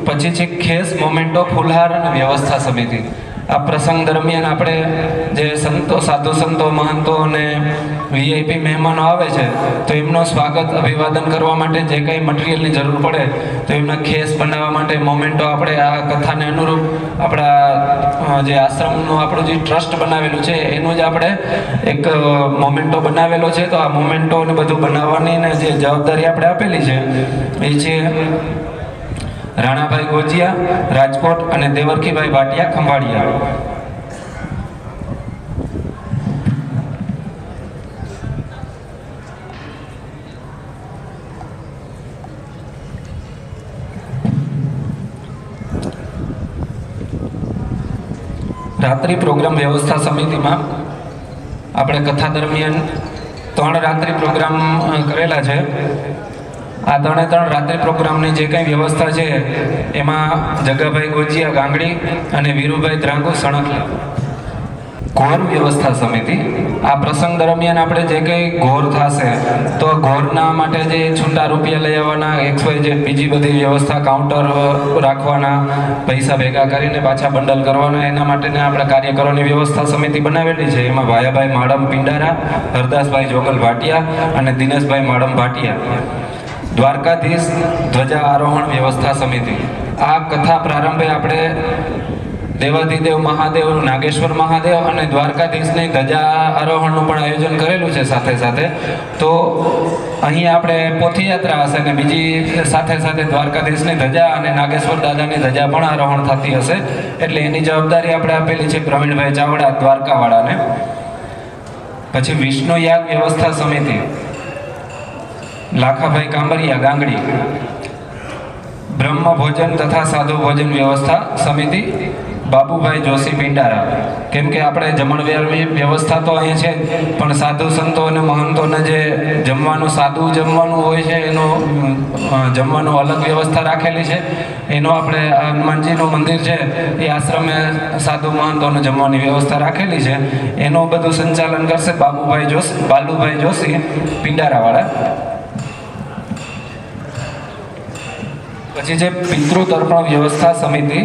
C: પછી છે ખેસ મોમેન્ટો ફુલહાર અને વ્યવસ્થા સમિતિ. આ પ્રસંગ દરમિયાન આપણે જે સંતો, સાધુ સંતો, મહંતો અને વીઆઈપી મહેમાનો આવે છે તો એમનું સ્વાગત, અભિવાદન કરવા માટે જે કંઈ મટીરિયલની જરૂર પડે તો એમના ખેસ બનાવવા માટે મોમેન્ટો આપણે આ કથાને અનુરૂપ આપણા જે આશ્રમનું આપણું જે ટ્રસ્ટ બનાવેલું છે એનું જ આપણે એક મોમેન્ટો બનાવેલો છે. તો આ મોમેન્ટો ને બધું બનાવવાની ને જે જવાબદારી આપણે આપેલી છે એ છે રાણાભાઈ ગોજિયા રાજકોટ અને દેવરકીભાઈ ભાટિયા ખંભાળિયા. રાત્રિ પ્રોગ્રામ વ્યવસ્થા સમિતિમાં આપણે કથા દરમિયાન 3 રાત્રિ પ્રોગ્રામ કરેલા છે. આ 3 રાત્રિ પ્રોગ્રામની જે કંઈ વ્યવસ્થા છે એમાં જગાભાઈ ગોજિયા ગાંગડી અને વીરુભાઈ ધ્રાંગુ સણકલા. ઘોર વ્યવસ્થા સમિતિ, આ પ્રસંગ દરમિયાન આપણે જે કંઈ ઘોર થશે તો ઘોરના માટે જે છૂટા રૂપિયા લઈ આવવાના, XYZ બીજી બધી વ્યવસ્થા, કાઉન્ટર રાખવાના, પૈસા ભેગા કરીને પાછા બંડલ કરવાના, એના માટેને આપણે કાર્યકરોની વ્યવસ્થા સમિતિ બનાવેલી છે. એમાં ભાયાભાઈ માડમ પિંડારા, હરદાસભાઈ જોગલ ભાટિયા અને દિનેશભાઈ માડમ ભાટિયા. દ્વારકાધીશ ધ્વજા આરોહણ વ્યવસ્થા સમિતિ, આ કથા પ્રારંભે આપણે દેવાધિદેવ મહાદેવ, નાગેશ્વર મહાદેવ અને દ્વારકાધીશની ધજા આરોહણનું પણ આયોજન કરેલું છે સાથે સાથે. તો અહીં આપણે પોથીયાત્રા હશે ને બીજી સાથે સાથે દ્વારકાધીશની ધજા અને નાગેશ્વર દાદાની ધજા પણ આરોહણ થતી હશે. એટલે એની જવાબદારી આપણે આપેલી છે પ્રવીણભાઈ ચાવડા દ્વારકાવાળાને. પછી વિષ્ણુ યાગ વ્યવસ્થા સમિતિ, લાખાભાઈ કાંબરિયા ગાંગડી. બ્રહ્મ ભોજન તથા સાધુ ભોજન વ્યવસ્થા સમિતિ, બાબુભાઈ જોશી પિંડારા. કેમ કે આપણે જમણવારની વ્યવસ્થા તો અહીં છે પણ સાધુ સંતો અને મહંતોને જે જમવાનું, સાદું જમવાનું હોય છે એનું જમવાનું અલગ વ્યવસ્થા રાખેલી છે. એનો આપણે હનુમાનજીનું મંદિર છે એ આશ્રમે સાધુ મહંતોને જમવાની વ્યવસ્થા રાખેલી છે. એનું બધું સંચાલન કરશે બાલુભાઈ જોશી પિંડારાવાળા. પછી છે પિતૃ તર્પણ વ્યવસ્થા સમિતિ,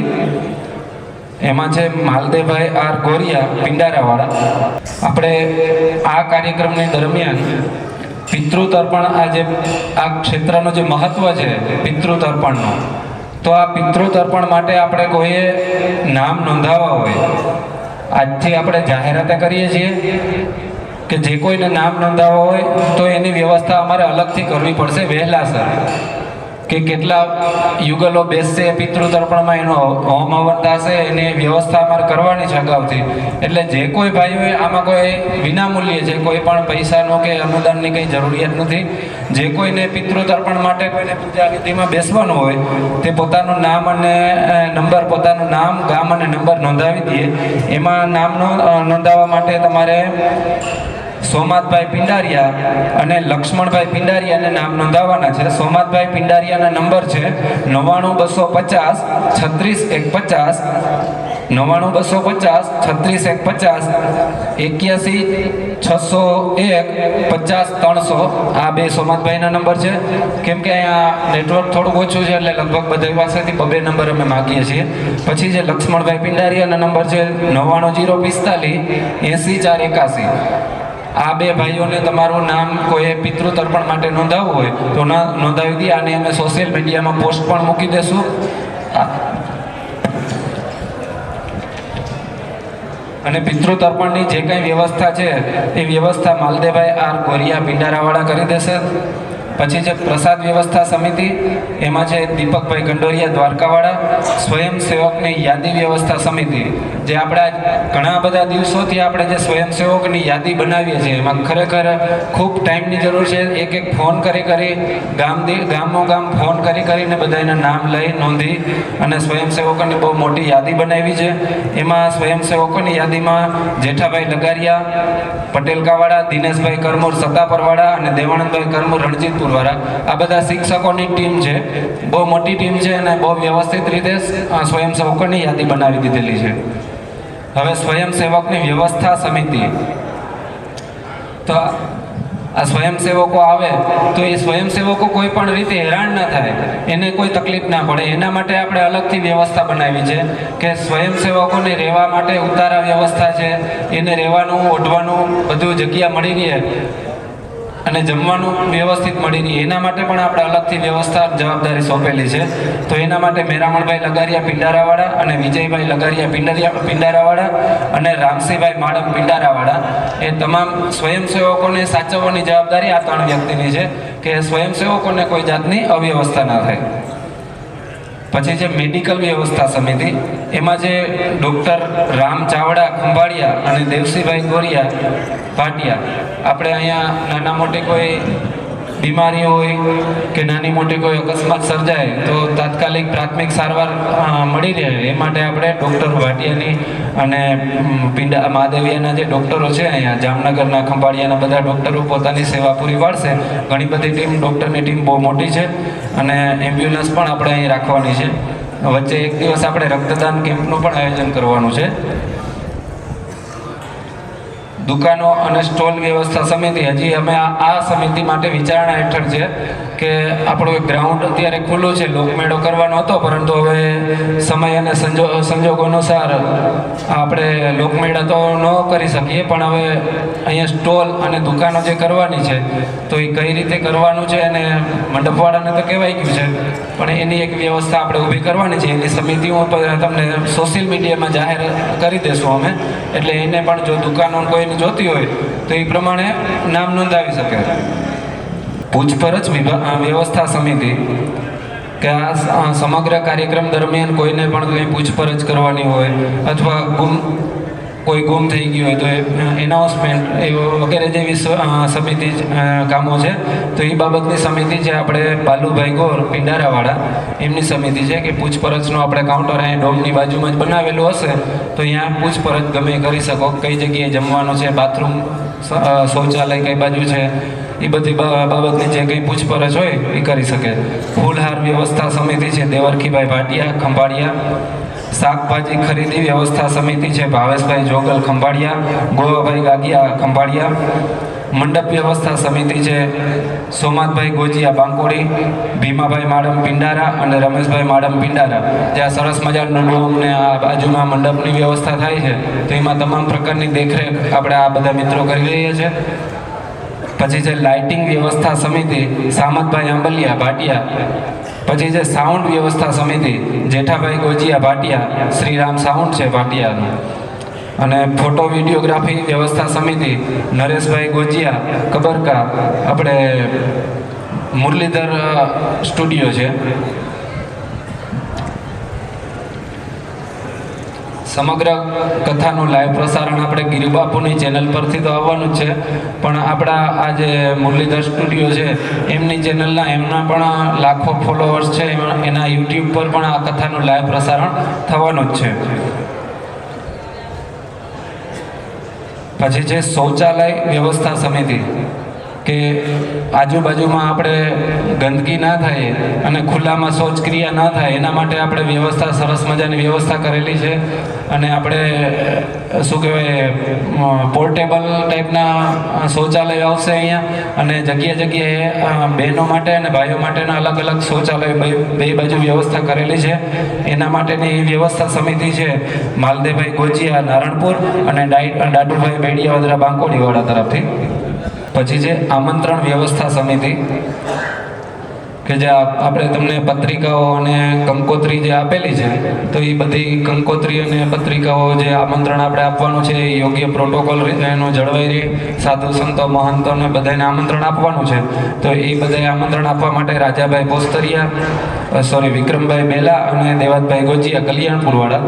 C: એમાં છે માલદેભાઈ આર ગોરિયા પિંડારાવાળા. આપણે આ કાર્યક્રમની દરમિયાન પિતૃ તર્પણ, આ ક્ષેત્રનું જે મહત્વ છે પિતૃ તર્પણનું, તો આ પિતૃ તર્પણ માટે આપણે કોઈએ નામ નોંધાવવા હોય, આજથી આપણે જાહેરાત કરીએ છીએ કે જે કોઈને નામ નોંધાવવા હોય તો એની વ્યવસ્થા અમારે અલગથી કરવી પડશે વહેલાસર. કે કેટલા યુગલો બેસશે પિતૃ તર્પણમાં, એનો હોમ હવન થશે, એની વ્યવસ્થા અમારે કરવાની છે અગાઉથી. એટલે જે કોઈ ભાઈઓએ આમાં કોઈ વિનામૂલ્યે છે, કોઈ પણ પૈસાનો કે અનુદાનની કંઈ જરૂરિયાત નથી. જે કોઈને પિતૃ તર્પણ માટે કોઈને પૂજા વિધિમાં બેસવાનું હોય તે પોતાનું નામ અને નંબર, પોતાનું નામ, ગામ અને નંબર નોંધાવી દઈએ. એમાં નામ નોંધાવવા માટે તમારે સોમાતભાઈ પિંડારિયા અને લક્ષ્મણભાઈ પિંડારિયાને નામ નોંધાવવાના છે. સોમાતભાઈ પિંડારિયાના નંબર છે 99250 36 150, 99250 36 150, 81 601 50 300. આ બે સોમાતભાઈના નંબર છે. કેમ કે અહીંયા નેટવર્ક થોડુંક ઓછું છે એટલે લગભગ બધા પાસેથી 2 નંબર અમે માગીએ છીએ. પછી જે લક્ષ્મણભાઈ પિંડારિયાના નંબર છે 99045 80481. આ બે ભાઈઓને તમારું નામ કોઈ પિતૃ તર્પણ માટે નોંધાવવું હોય તો નોંધાવી દઈએ. અને અમે સોશિયલ મીડિયામાં પોસ્ટ પણ મૂકી દેશું. અને પિતૃ તર્પણની જે કંઈ વ્યવસ્થા છે એ વ્યવસ્થા માલદેભાઈ આર ગોરિયા પિંડારાવાળા કરી દેશે. પછી જે પ્રસાદ વ્યવસ્થા સમિતિ, એમાં છે દીપકભાઈ ગંડોરિયા દ્વારકાવાળા. સ્વયંસેવકની યાદી વ્યવસ્થા સમિતિ, જે આપણા ઘણા બધા દિવસોથી આપણે જે સ્વયંસેવકની યાદી બનાવીએ છીએ એમાં ખરેખર ખૂબ ટાઈમની જરૂર છે. એક ફોન કરી ગામ ફોન કરીને બધાના નામ લઈ નોંધી અને સ્વયંસેવકોની બહુ મોટી યાદી બનાવી છે. એમાં સ્વયંસેવકોની યાદીમાં જેઠાભાઈ લગારિયા પટેલકાવાળા, દિનેશભાઈ કરમૂર સત્તાપરવાળા અને દેવાનંદભાઈ કરમૂર રણજીતપુરવાળા, આ બધા શિક્ષકોની ટીમ છે. બહુ મોટી ટીમ છે અને બહુ વ્યવસ્થિત રીતે સ્વયંસેવકોની યાદી બનાવી દીધેલી છે. હવે સ્વયંસેવકની વ્યવસ્થા સમિતિ, તો આ સ્વયંસેવકો આવે તો એ સ્વયંસેવકો કોઈ પણ રીતે હેરાન ન થાય, એને કોઈ તકલીફ ના પડે, એના માટે આપણે અલગથી વ્યવસ્થા બનાવી છે કે સ્વયંસેવકોને રહેવા માટે ઉતારા વ્યવસ્થા છે, એને રહેવાનું ઓઢવાનું બધું જગ્યા મળી રહે અને જમવાનું વ્યવસ્થિત મળી રહે, એના માટે પણ આપણે અલગથી વ્યવસ્થા જવાબદારી સોંપેલી છે. તો એના માટે મેરામણભાઈ લગારિયા પિંડારાવાળા અને વિજયભાઈ લગારિયા પિંડારાવાળા અને રામસિંહભાઈ માડમ પિંડારાવાળા એ તમામ સ્વયંસેવકોને સાચવવાની જવાબદારી આ 3 વ્યક્તિની છે કે સ્વયંસેવકોને કોઈ જાતની અવ્યવસ્થા ના થાય. પછી છે મેડિકલ વ્યવસ્થા સમિતિ, એમાં જે ડૉક્ટર રામ ચાવડા ખંભાળિયા અને દેવસીભાઈ ગોરિયા ભાટિયા, આપણે અહીંયા નાના મોટી કોઈ બીમારી હોય કે નાની મોટી કોઈ અકસ્માત સર્જાય તો તાત્કાલિક પ્રાથમિક સારવાર મળી રહે, એ માટે આપણે ડૉક્ટર ભાટિયાની અને મહાદેવિયાના જે ડૉક્ટરો છે અહીંયા જામનગરના ખંભાળિયાના બધા ડૉક્ટરો પોતાની સેવા પૂરી પાડશે. ઘણી બધી ટીમ, ડૉક્ટરની ટીમ બહુ મોટી છે અને એમ્બ્યુલન્સ પણ આપણે અહીં રાખવાની છે. વચ્ચે એક દિવસ આપણે રક્તદાન કેમ્પનું પણ આયોજન કરવાનું છે. દુકાનો અને સ્ટોલ વ્યવસ્થા સમિતિ, હજી અમે આ સમિતિ માટે વિચારણા હેઠળ છે કે આપણું એક ગ્રાઉન્ડ અત્યારે ખુલ્લું છે, લોકમેળો કરવાનો હતો, પરંતુ હવે સમય અને સંજોગો અનુસાર આપણે લોકમેળા તો ન કરી શકીએ, પણ હવે અહીંયા સ્ટોલ અને દુકાનો જે કરવાની છે તો એ કઈ રીતે કરવાનું છે અને મંડપવાળાને તો કહેવાય ગયું છે, પણ એની એક વ્યવસ્થા આપણે ઊભી કરવાની છે. એની સમિતિ હું તમને સોશિયલ મીડિયામાં જાહેર કરી દેશું અમે, એટલે એને પણ જો દુકાનો કોઈ જોતી હોય તો એ પ્રમાણે નામ નોંધાવી શકે. પૂછપરછ વ્યવસ્થા સમિતિ કે આ સમગ્ર કાર્યક્રમ દરમિયાન કોઈને પણ કંઈ પૂછપરછ કરવાની હોય અથવા કોઈ ગુમ થઈ ગયું હોય તો એનાઉન્સમેન્ટ એ વગેરે જેવી સમિતિ કામો છે. તો એ બાબતની સમિતિ છે આપણે બાલુભાઈ ગોર પિંડારાવાળા, એમની સમિતિ છે કે પૂછપરછનું આપણે કાઉન્ટર અહીંયા ડોમની બાજુમાં જ બનાવેલું હશે તો અહીંયા પૂછપરછ ગમે કરી શકો, કઈ જગ્યાએ જમવાનું છે, બાથરૂમ શૌચાલય કઈ બાજુ છે, એ બધી બાબતની જે કંઈ પૂછપરછ હોય એ કરી શકે. ફૂલહાર વ્યવસ્થા સમિતિ છે દેવરખીભાઈ ભાટિયા ખંભાળિયા. શાકભાજી ખરીદી વ્યવસ્થા સમિતિ છે ભાવેશભાઈ જોગલ ખંભાળિયા, ગોવાભાઈ ગાગિયા ખંભાળિયા. મંડપ વ્યવસ્થા સમિતિ છે સોમાતભાઈ ગોજિયા બાંકોડી, ભીમાભાઈ માડમ પિંડારા અને રમેશભાઈ માડમ પિંડારા. જ્યાં સરસ મજાનું ડોમને આ બાજુમાં મંડપની વ્યવસ્થા થાય છે તો એમાં તમામ પ્રકારની દેખરેખ આપણે આ બધા મિત્રો કરી રહ્યા છે. પછી છે લાઇટિંગ વ્યવસ્થા સમિતિ સામતભાઈ આંબલિયા ભાટિયા. પછી છે સાઉન્ડ વ્યવસ્થા સમિતિ જેઠાભાઈ ગોજિયા ભાટિયા, શ્રીરામ સાઉન્ડ છે ભાટિયાનું. અને ફોટો વિડીયોગ્રાફી વ્યવસ્થા સમિતિ નરેશભાઈ ગોજિયા કબરકા, આપણે મુરલીધર સ્ટુડિયો છે. સમગ્ર કથાનું લાઈવ પ્રસારણ આપણે ગિરિબાપુની ચેનલ પરથી તો આવવાનું જ છે, પણ આપણા આ જે મુરલીધર સ્ટુડિયો છે એમની ચેનલના એમના પણ લાખો ફોલોઅર્સ છે, એના યુટ્યુબ પર પણ આ કથાનું લાઈવ પ્રસારણ થવાનું જ છે. પછી છે શૌચાલય વ્યવસ્થા સમિતિ કે આજુબાજુમાં આપણે ગંદકી ના થાય અને ખુલ્લામાં શૌચક્રિયા ના થાય એના માટે આપણે વ્યવસ્થા સરસ મજાની વ્યવસ્થા કરેલી છે. અને આપણે શું કહેવાય પોર્ટેબલ ટાઈપના શૌચાલય આવશે અહીંયા, અને જગ્યાએ જગ્યાએ બહેનો માટે અને ભાઈઓ માટેના અલગ અલગ શૌચાલય બે બાજુ વ્યવસ્થા કરેલી છે. એના માટેની વ્યવસ્થા સમિતિ છે માલદેવભાઈ ગોજિયા નારણપુર અને દાદુભાઈ બેડિયાવદરા બાંકોડીવાળા તરફથી. પછી છે આમંત્રણ વ્યવસ્થા સમિતિ કે જે આપણે તમને પત્રિકાઓ અને કંકોત્રી જે આપેલી છે તો એ બધી કંકોત્રી અને પત્રિકાઓ જે આમંત્રણ આપણે આપવાનું છે એ યોગ્ય પ્રોટોકોલ એનું જળવાઈ રહે, સાધુ સંતો મહંતોને બધાને આમંત્રણ આપવાનું છે. તો એ બધાએ આમંત્રણ આપવા માટે રાજાભાઈ પોસ્તરિયા વિક્રમભાઈ બેલા અને દેવાતભાઈ ગોજિયા કલ્યાણપુરવાળા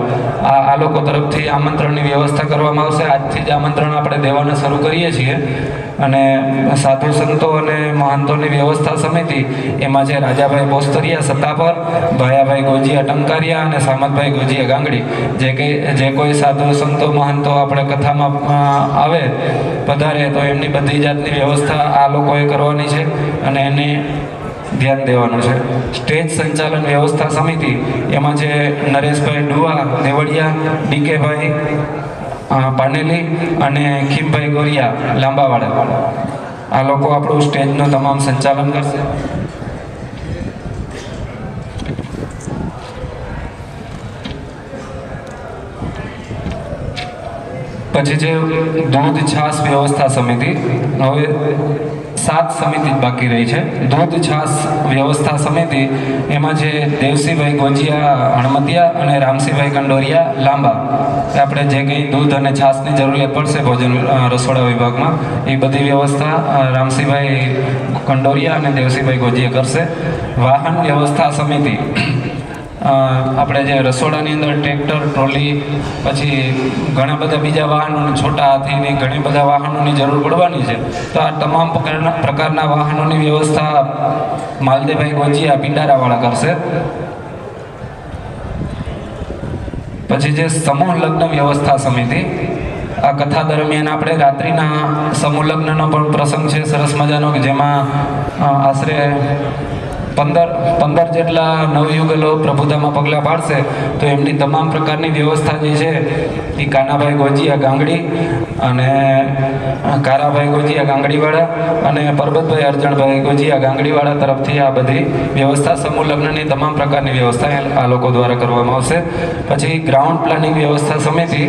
C: આ લોકો તરફથી આમંત્રણની વ્યવસ્થા કરવામાં આવશે. આજથી જ આમંત્રણ આપણે દેવાના શરૂ કરીએ છીએ. અને સાધુ સંતો અને મહંતોની વ્યવસ્થા સમિતિ એમાં છે રાજાભાઈ પોસ્તરિયા સત્તાપર, ભાયાભાઈ ગોજિયા ટંકારિયા અને સામતભાઈ ગોજિયા ગાંગડી. જે કોઈ સાધુ સંતો મહંતો આપણે કથામાં આવે પધારે તો એમની બધી જાતની વ્યવસ્થા આ લોકોએ કરવાની છે અને એને ધ્યાન દેવાનું છે. સ્ટેજ સંચાલન વ્યવસ્થા સમિતિ એમાં છે નરેશભાઈ ડુવા દેવળિયા, ડીકેભાઈ પાનેલી અને ખીમભાઈ ગોરિયા લાંબાવાડા, આ લોકો આપણું સ્ટેજનું તમામ સંચાલન કરશે. પછી છે દૂધ છાશ વ્યવસ્થા સમિતિ. હવે 7 સમિતિ જ બાકી રહી છે. દૂધ છાશ વ્યવસ્થા સમિતિ, એમાં છે દેવસીભાઈ ગોજિયા હણમતિયા અને રામસિંહભાઈ કંડોરિયા લાંબા. આપણે જે કંઈ દૂધ અને છાશની જરૂરિયાત પડશે ભોજન રસોડા વિભાગમાં, એ બધી વ્યવસ્થા રામસિંહભાઈ કંડોરિયા અને દેવસીભાઈ ગોજિયા કરશે. વાહન વ્યવસ્થા સમિતિ, આપણે જે રસોડાની અંદર ટ્રેક્ટર, ટ્રોલી, પછી ઘણા બધા બીજા વાહનો, છોટા હાથીની ઘણી બધા વાહનોની જરૂર પડવાની છે. તો આ તમામ પ્રકારના વાહનોની વ્યવસ્થા માલદેવભાઈ ગોજિયા પિંડારાવાળા કરશે. પછી જે સમૂહ લગ્ન વ્યવસ્થા સમિતિ, આ કથા દરમિયાન આપણે રાત્રિના સમૂહ લગ્નનો પણ પ્રસંગ છે સરસ મજાનો, કે જેમાં આશરે 15 જેટલા નવયુગલો પ્રભુતામાં પગલાં પાડશે. તો એમની તમામ પ્રકારની વ્યવસ્થા જે છે એ કાનાભાઈ ગોજિયા ગાંગડી અને કારાભાઈ ગોજિયા ગાંગડીવાળા અને પરબતભાઈ અર્જણભાઈ ગોજિયા ગાંગડીવાળા તરફથી આ બધી વ્યવસ્થા સમૂહ લગ્નની તમામ પ્રકારની વ્યવસ્થા આ લોકો દ્વારા કરવામાં આવશે. પછી ગ્રાઉન્ડ પ્લાનિંગ વ્યવસ્થા સમિતિ,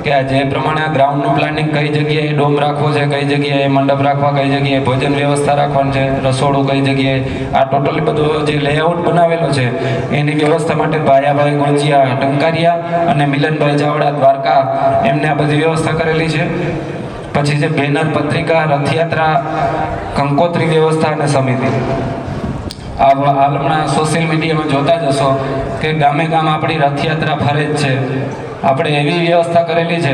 C: કે આ જે પ્રમાણે આ ગ્રાઉન્ડનું પ્લાનિંગ, કઈ જગ્યાએ ડોમ રાખવો છે, કઈ જગ્યાએ મંડપ રાખવા, કઈ જગ્યાએ ભોજન વ્યવસ્થા રાખવાની છે, રસોડું કઈ જગ્યાએ, આ ટોટલી બધું જે લેઆઉટ બનાવેલો છે એની વ્યવસ્થા માટે ભાયાભાઈ ગોજિયા ટંકારિયા અને મિલનભાઈ ચાવડા દ્વારકા, એમને આ બધી વ્યવસ્થા કરેલી છે. પછી જે બેનર, પત્રિકા, રથયાત્રા, કંકોત્રી વ્યવસ્થા અને સમિતિ, હાલ હમણાં સોશિયલ મીડિયામાં જોતા જ હશો કે ગામે ગામ આપણી રથયાત્રા ફરે જ છે. આપણે એવી વ્યવસ્થા કરેલી છે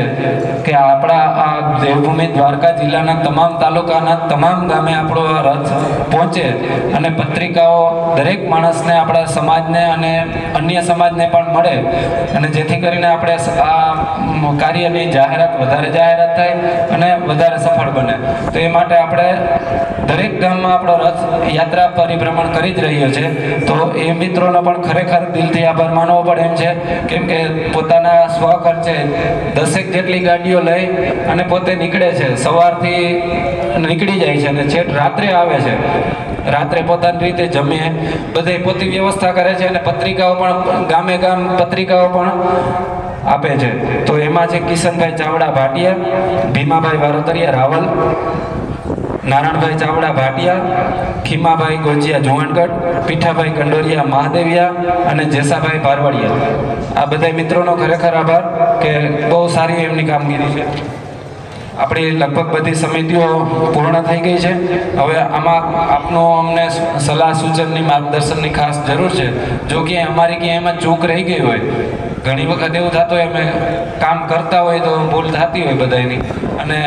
C: કે આપણા આ દેવભૂમિ દ્વારકા જિલ્લાના તમામ તાલુકાના તમામ ગામે આપણો આ રથ પહોંચે અને પત્રિકાઓ દરેક માણસને, આપણા સમાજને અને અન્ય સમાજને પણ મળે, અને જેથી કરીને આપણે આ કાર્યની વધારે જાહેરાત થાય અને વધારે સફળ બને. તો એ માટે આપણે દરેક ગામમાં આપણો રથ યાત્રા પરિભ્રમણ કરી જ રહ્યો છે. તો એ મિત્રોનો પણ ખરેખર દિલથી આભાર માનવો પડે એમ છે, કેમ કે પોતાના સ્વખર્ચે 10 જેટલી ગાડીઓ લઈ અને પોતે નીકળે છે. સવારથી નીકળી જાય છે અને છેક રાત્રે આવે છે. રાત્રે પોતાની રીતે જમે, બધે પોતે વ્યવસ્થા કરે છે અને પત્રિકાઓ પણ ગામે ગામ પત્રિકાઓ પણ આપે છે. તો એમાં છે કિશનભાઈ ચાવડા ભાટિયા, ભીમાભાઈ વારોતરિયા રાવલ, નારાયણભાઈ ચાવડા ભાટિયા, ખીમાભાઈ ગોજિયા જુવાનગઢ, પીઠાભાઈ કંડોરિયા મહાદેવિયા અને જેસાભાઈ ભારવાડિયા. આ બધા મિત્રોનો ખરેખર આભાર, કે બહુ સારી એમની કામગીરી છે. આપણી લગભગ બધી સમિતિઓ પૂર્ણ થઈ ગઈ છે. હવે આમાં આપનો અમને સલાહ સૂચનની, માર્ગદર્શનની ખાસ જરૂર છે. જો કે અમારી ક્યાંય એમાં ચૂક રહી ગઈ હોય, ઘણી વખત એવું થતું હોય અમે કામ કરતા હોય તો ભૂલ થતી હોય બધાની, અને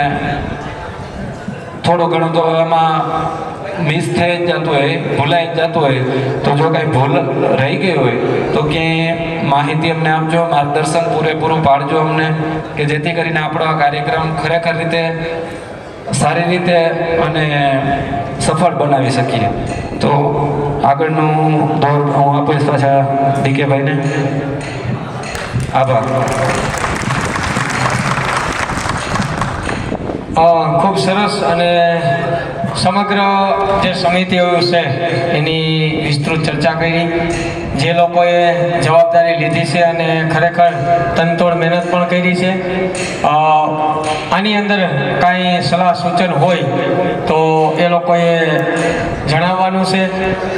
C: થોડું ઘણું તો એમાં મિસ થઈ જ જતું હોય, ભૂલાઈ જ જતું હોય. તો જો કાંઈ ભૂલ રહી ગઈ હોય તો ક્યાંય માહિતી અમને આપજો, માર્ગદર્શન પૂરેપૂરું પાડજો અમને, કે જેથી કરીને આપણો આ કાર્યક્રમ ખરેખર રીતે સારી રીતે અને સફળ બનાવી શકીએ. તો આગળનું દોર હું આપીશ પાછા ડીકેભાઈને. આભાર.
A: ખૂબ સરસ. અને સમગ્ર જે સમિતિઓ છે એની વિસ્તૃત ચર્ચા કરી. જે લોકોએ જવાબદારી લીધી છે અને ખરેખર તનતોડ મહેનત પણ કરી છે. આની અંદર કાંઈ સલાહ સૂચન હોય તો એ લોકોએ જણાવવાનું છે.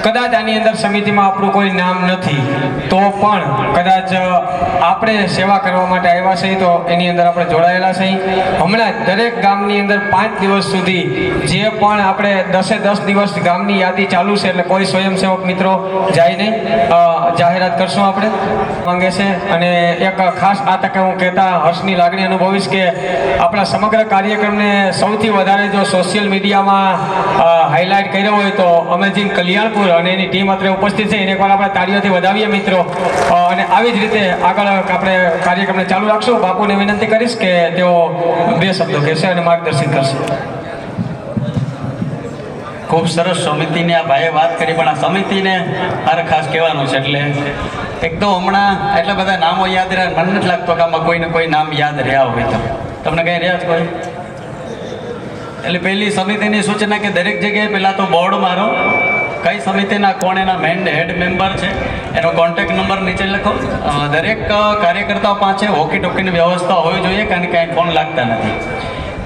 A: કદાચ આની અંદર સમિતિમાં આપણું કોઈ નામ નથી તો પણ કદાચ આપણે સેવા કરવા માટે આવ્યા છીએ તો એની અંદર આપણે જોડાયેલા છીએ. હમણાં દરેક ગામની અંદર 5 દિવસ સુધી જે પણ આપણે 10 દિવસ ગામની યાદી ચાલુ છે, એટલે કોઈ સ્વયંસેવક મિત્રો જાય નહીં. જાહેરાત કરશું આપણે માંગે છે. અને એક ખાસ આ તકે હું કહેતા હર્ષની લાગણી અનુભવીશ કે આપણા સમગ્ર કાર્યક્રમને સૌથી વધારે જો સોશિયલ મીડિયામાં હાઇલાઇટ કર્યો હોય તો અમેઝિંગ કલ્યાણપુર અને એની ટીમ અત્રે ઉપસ્થિત છે. એને એકવાર આપણે તાળીઓથી વધાવીએ મિત્રો. અને આવી જ રીતે આગળ આપણે કાર્યક્રમને ચાલુ રાખશું. બાપુને વિનંતી કરીશ કે તેઓ 2 શબ્દો કહેશે અને માર્ગદર્શન કરશે.
B: ખૂબ સરસ સમિતિની આ ભાઈએ વાત કરી, પણ આ સમિતિને મારે ખાસ કહેવાનું છે. એટલે એક તો હમણાં એટલા બધા નામો યાદ રહ્યા, મને નથી લાગતો કે આમાં કોઈને કોઈ નામ યાદ રહ્યા હોય. તો તમને કંઈ રહ્યા છે કોઈ? એટલે પહેલી સમિતિની સૂચના કે દરેક જગ્યાએ પહેલાં તો બોર્ડ મારો, કઈ સમિતિના કોણ એના હેડ મેમ્બર છે, એનો કોન્ટેક્ટ નંબર નીચે લખો. દરેક કાર્યકર્તાઓ પાસે વોકી ટોકીની વ્યવસ્થા હોવી જોઈએ, કારણ કે કાંઈ ફોન લાગતા નથી.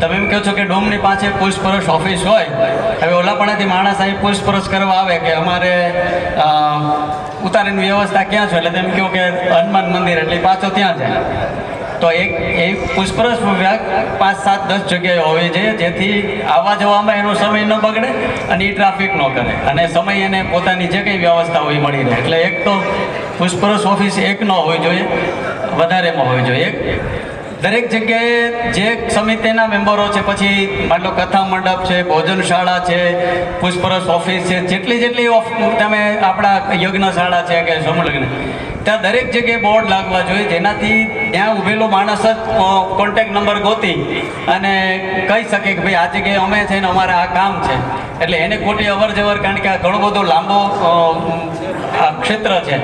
B: તમે એમ કહો છો કે ડોમની પાસે પૂછપરછ ઓફિસ હોય, હવે ઓલાપણાથી માણસ અહીં પૂછપરછ કરવા આવે કે અમારે ઉતારીની વ્યવસ્થા ક્યાં છે, એટલે તેમ કહો કે હનુમાન મંદિર, એટલે પાછો ત્યાં જાય. તો એ પૂછપરછ વિભાગ 5, 7, 10 જગ્યાએ હોવી જોઈએ, જેથી આવવા જવામાં એનો સમય ન બગડે અને એ ટ્રાફિક ન કરે, અને સમય એને પોતાની જે કંઈ વ્યવસ્થા હોય મળી રહે. એટલે એક તો પૂછપરછ ઓફિસ એક ન હોવી જોઈએ, વધારેમાં હોવી જોઈએ. દરેક જગ્યાએ જે સમિતિના મેમ્બરો છે, પછી માની લો કથા મંડપ છે, ભોજનશાળા છે, પૂછપરછ ઓફિસ છે, જેટલી તમે આપણા યજ્ઞશાળા છે કે સમૂહ લગ્ન, ત્યાં દરેક જગ્યાએ બોર્ડ લાગવા જોઈએ, જેનાથી ત્યાં ઊભેલો માણસ જ કોન્ટેક્ટ નંબર ગોતી અને કહી શકે કે ભાઈ આ જગ્યાએ અમે છે ને અમારે આ કામ છે. એટલે એને ખોટી અવર જવર, કારણ કે આ ઘણો બધો લાંબો આ ક્ષેત્ર છે,